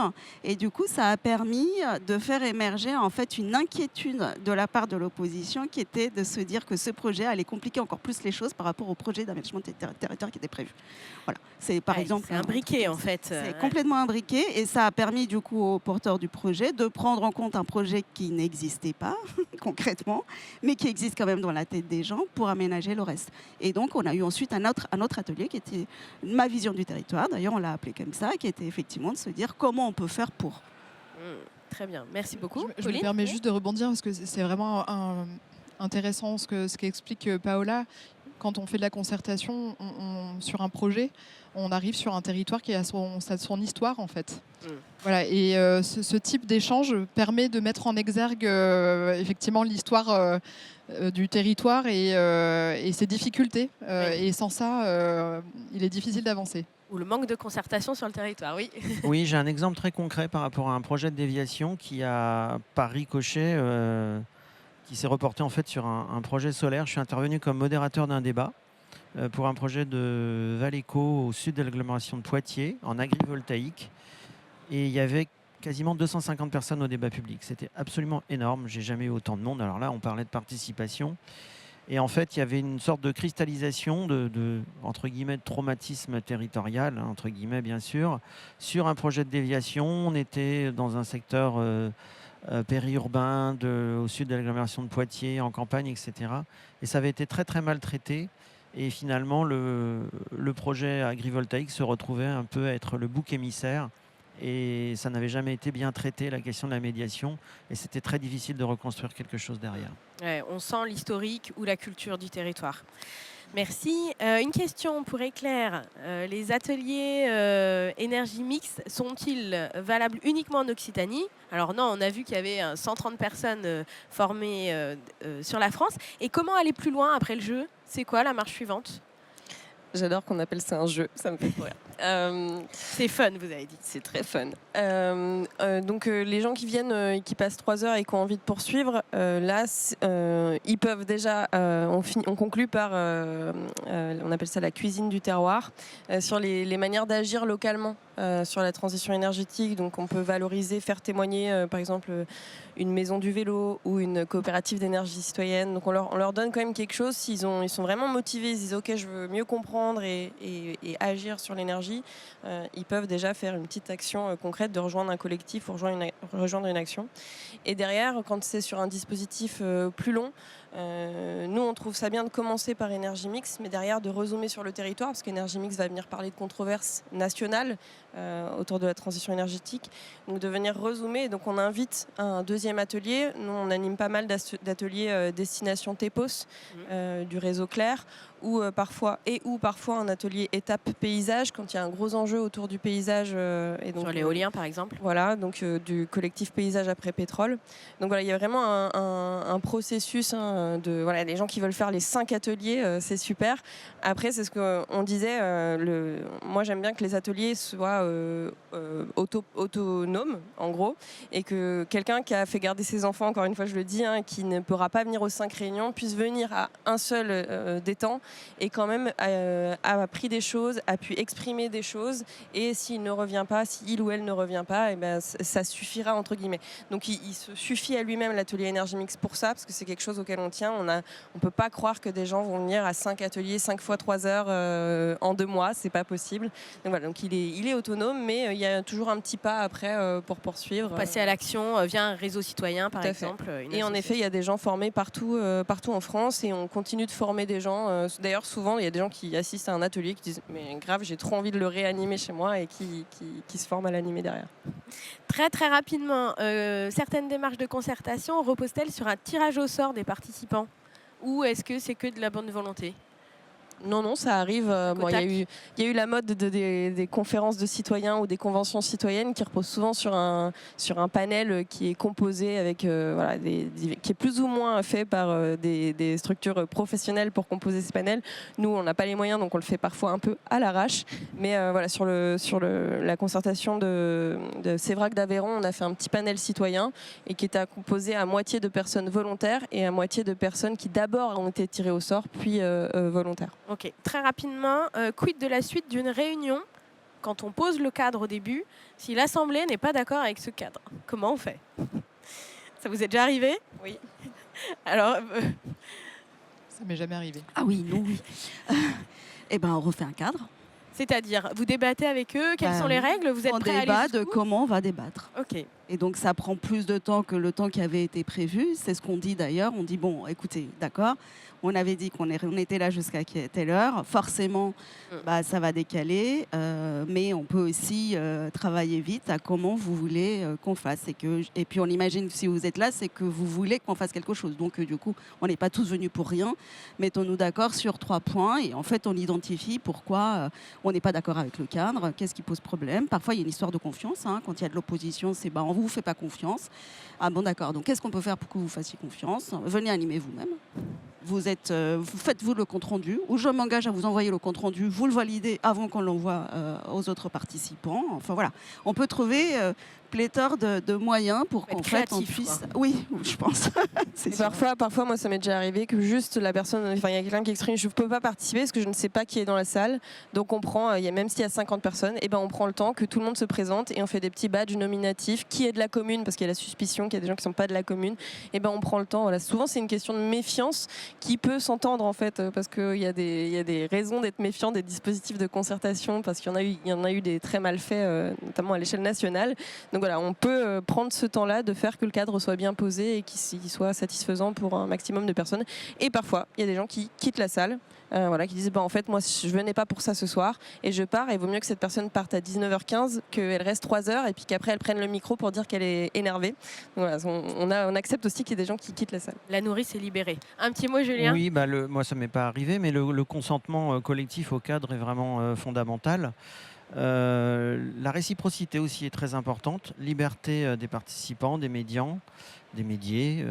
Et du coup, ça a permis de faire émerger en fait une inquiétude de la part de l'opposition qui était de se dire que ce projet allait compliquer encore plus les choses par rapport au projet d'aménagement du territoire qui était prévu. Voilà. C'est par exemple c'est imbriqué en fait. C'est complètement imbriqué et ça a permis du coup aux porteurs du projet de prendre en compte un projet qui n'existait pas concrètement, mais qui existe quand même dans la tête des gens pour aménager le reste. Et donc on a eu ensuite un autre atelier qui était ma vision du territoire, d'ailleurs on l'a appelé comme ça, qui était effectivement de se dire comment on peut faire pour. Très bien, merci beaucoup. Je me permets juste de rebondir parce que c'est vraiment intéressant ce qu'explique Paola. Quand on fait de la concertation sur un projet, on arrive sur un territoire qui a son histoire en fait. Voilà, et ce type d'échange permet de mettre en exergue effectivement l'histoire du territoire et ses difficultés. Et sans ça, il est difficile d'avancer. Ou le manque de concertation sur le territoire, oui. Oui, j'ai un exemple très concret par rapport à un projet de déviation qui a, par ricochet, qui s'est reporté en fait sur un projet solaire. Je suis intervenu comme modérateur d'un débat pour un projet de Valéco au sud de l'agglomération de Poitiers, en agrivoltaïque. Et il y avait quasiment 250 personnes au débat public. C'était absolument énorme. J'ai jamais eu autant de monde. Alors là, on parlait de participation. Et en fait, il y avait une sorte de cristallisation entre guillemets, de traumatisme territorial, entre guillemets bien sûr, sur un projet de déviation. On était dans un secteur périurbain au sud de l'agglomération de Poitiers, en campagne, etc. Et ça avait été très très mal traité. Et finalement, le projet agrivoltaïque se retrouvait un peu à être le bouc émissaire. Et ça n'avait jamais été bien traité, la question de la médiation. Et c'était très difficile de reconstruire quelque chose derrière. Ouais, on sent l'historique ou la culture du territoire. Merci. Une question pour Éclair. Les ateliers énergie mixte sont-ils valables uniquement en Occitanie? Alors non, on a vu qu'il y avait 130 personnes formées sur la France. Et comment aller plus loin après le jeu? C'est quoi la marche suivante? J'adore qu'on appelle ça un jeu, ça me fait trop rire. C'est fun, vous avez dit. C'est très fun. Donc les gens qui viennent et qui passent 3 heures et qui ont envie de poursuivre, là, ils peuvent déjà, on conclut par, on appelle ça la cuisine du terroir, sur les manières d'agir localement sur la transition énergétique. Donc on peut valoriser, faire témoigner par exemple une maison du vélo ou une coopérative d'énergie citoyenne. Donc on leur donne quand même quelque chose. Ils sont vraiment motivés, ils se disent ok, je veux mieux comprendre et agir sur l'énergie. Ils peuvent déjà faire une petite action concrète de rejoindre un collectif ou rejoindre une action. Et derrière, quand c'est sur un dispositif plus long, nous on trouve ça bien de commencer par Énergie Mix, mais derrière de rezoomer sur le territoire, parce qu'Énergie Mix va venir parler de controverses nationales autour de la transition énergétique, donc de venir rezoomer. Et donc on invite à un deuxième atelier. Nous on anime pas mal d'ateliers destination TEPOS du réseau Clair, ou parfois un atelier étape paysage quand il y a un gros enjeu autour du paysage et donc sur l'éolien par exemple. Voilà, donc du collectif paysage après pétrole. Donc voilà, il y a vraiment un processus de voilà, les gens qui veulent faire les 5 ateliers, c'est super. Après c'est ce qu'on disait, moi j'aime bien que les ateliers soient autonomes en gros, et que quelqu'un qui a fait garder ses enfants, encore une fois je le dis, qui ne pourra pas venir aux 5 réunions puisse venir à un seul des temps et quand même a appris des choses, a pu exprimer des choses, et s'il ne revient pas, si il ou elle ne revient pas, et ben ça suffira entre guillemets. Donc il se suffit à lui-même l'atelier Énergie Mix pour ça, parce que c'est quelque chose auquel on tient. On peut pas croire que des gens vont venir à 5 ateliers, 5 fois 3 heures en 2 mois, c'est pas possible. Donc voilà, donc il est autonome, mais il y a toujours un petit pas après pour poursuivre. Passer à l'action via un réseau citoyen par exemple. Et en effet, il y a des gens formés partout en France, et on continue de former des gens. D'ailleurs, souvent, il y a des gens qui assistent à un atelier qui disent mais grave, j'ai trop envie de le réanimer chez moi, et qui se forment à l'animer derrière. Très très rapidement, certaines démarches de concertation reposent-elles sur un tirage au sort des participants, ou est-ce que c'est que de la bonne volonté? Non, ça arrive. Il y a eu la mode des conférences de citoyens ou des conventions citoyennes qui reposent souvent sur un panel qui est composé avec, qui est plus ou moins fait par des structures professionnelles pour composer ces panels. Nous, on n'a pas les moyens, donc on le fait parfois un peu à l'arrache. Mais sur la concertation de Sévrac d'Aveyron, on a fait un petit panel citoyen, et qui était composé à moitié de personnes volontaires et à moitié de personnes qui d'abord ont été tirées au sort, puis volontaires. Ok, très rapidement, quid de la suite d'une réunion quand on pose le cadre au début, si l'Assemblée n'est pas d'accord avec ce cadre? Comment on fait? Ça vous est déjà arrivé? Oui. Alors, Ça m'est jamais arrivé. Ah oui, non, oui. Eh ben, on refait un cadre. c'est-à-dire, vous débattez avec eux, quelles sont les règles? Vous êtes On prêts à débat aller de jusqu'où? comment on va débattre. Ok. Et donc, ça prend plus de temps que le temps qui avait été prévu. C'est ce qu'on dit d'ailleurs. On dit, bon, écoutez, d'accord, on avait dit qu'on était là jusqu'à telle heure. Forcément, ça va décaler. Mais on peut aussi travailler vite à comment vous voulez qu'on fasse. Et puis, on imagine, si vous êtes là, c'est que vous voulez qu'on fasse quelque chose. Donc, du coup, on n'est pas tous venus pour rien. Mettons-nous d'accord sur 3 points. Et en fait, on identifie pourquoi on n'est pas d'accord avec le cadre. Qu'est-ce qui pose problème? Parfois, il y a une histoire de confiance. Quand il y a de l'opposition, c'est on vous fait pas confiance. Ah bon, d'accord. Donc, qu'est-ce qu'on peut faire pour que vous fassiez confiance? Venez animer vous-même. Vous faites-vous le compte-rendu, ou je m'engage à vous envoyer le compte-rendu, vous le validez avant qu'on l'envoie aux autres participants. Enfin voilà, on peut trouver pléthore de moyens pour qu'en fait on puisse... Quoi. Oui, je pense. Parfois, moi, ça m'est déjà arrivé que juste la personne, il y a quelqu'un qui exprime, je ne peux pas participer parce que je ne sais pas qui est dans la salle. Donc on prend, même s'il y a 50 personnes, on prend le temps que tout le monde se présente, et on fait des petits badges nominatifs. Qui est de la commune, parce qu'il y a la suspicion qu'il y a des gens qui ne sont pas de la commune. On prend le temps. Voilà. Souvent, c'est une question de méfiance qui peut s'entendre en fait, parce qu'il y a des raisons d'être méfiant des dispositifs de concertation, parce qu'il y en a eu des très mal faits, notamment à l'échelle nationale. Donc voilà, on peut prendre ce temps-là de faire que le cadre soit bien posé et qu'il soit satisfaisant pour un maximum de personnes. Et parfois, il y a des gens qui quittent la salle, qui disent en fait, moi, je venais pas pour ça ce soir, et je pars, et il vaut mieux que cette personne parte à 19h15 qu'elle reste 3 heures, et puis qu'après elle prenne le micro pour dire qu'elle est énervée. Donc voilà, on accepte aussi qu'il y ait des gens qui quittent la salle. La nourrice est libérée. Un petit mot travaux, Julien? Oui, bah, moi ça m'est pas arrivé, mais le consentement collectif au cadre est vraiment fondamental. La réciprocité aussi est très importante. Liberté des participants, des médians, des médiés,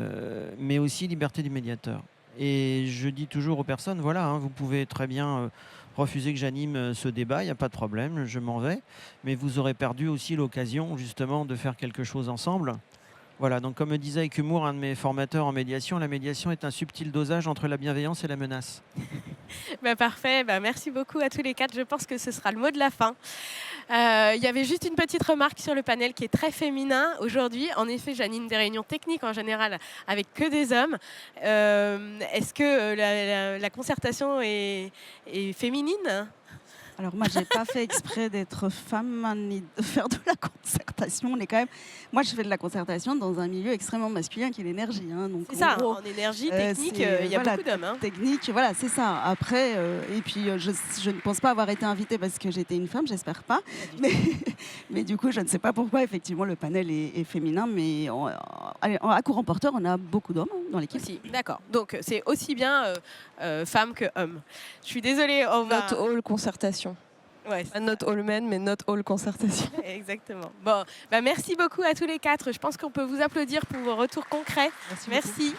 mais aussi liberté du médiateur. Et je dis toujours aux personnes, voilà, hein, vous pouvez très bien refuser que j'anime ce débat, il n'y a pas de problème, je m'en vais. Mais vous aurez perdu aussi l'occasion justement de faire quelque chose ensemble. Voilà, donc comme me disait avec humour un de mes formateurs en médiation, la médiation est un subtil dosage entre la bienveillance et la menace. Bah, parfait, bah, merci beaucoup à tous les quatre. Je pense que ce sera le mot de la fin. Il y avait juste une petite remarque sur le panel qui est très féminin aujourd'hui. En effet, j'anime des réunions techniques en général avec que des hommes. Est-ce que la concertation est féminine? Alors moi, j'ai pas fait exprès d'être femme ni de faire de la concertation. On est quand même. Moi, je fais de la concertation dans un milieu extrêmement masculin qui est l'énergie. Hein. Donc C'est en ça, gros, en énergie technique, c'est, il y a voilà, beaucoup d'hommes. Hein. technique, voilà, c'est ça. Après, et puis je ne pense pas avoir été invitée parce que j'étais une femme, j'espère pas. Mais du coup, je ne sais pas pourquoi. Effectivement, le panel est féminin, mais à courant porteur, on a beaucoup d'hommes dans l'équipe. Aussi, d'accord. Donc c'est aussi bien femme que homme. Je suis désolée, on va. Not all concertation. Ouais, Pas not all men, mais not all concertation. exactement. Bon, bah merci beaucoup à tous les quatre. Je pense qu'on peut vous applaudir pour vos retours concrets. Merci.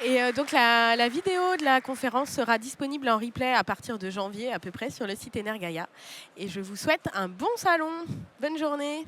Et donc la vidéo de la conférence sera disponible en replay à partir de janvier à peu près sur le site Energaia. Et je vous souhaite un bon salon. Bonne journée.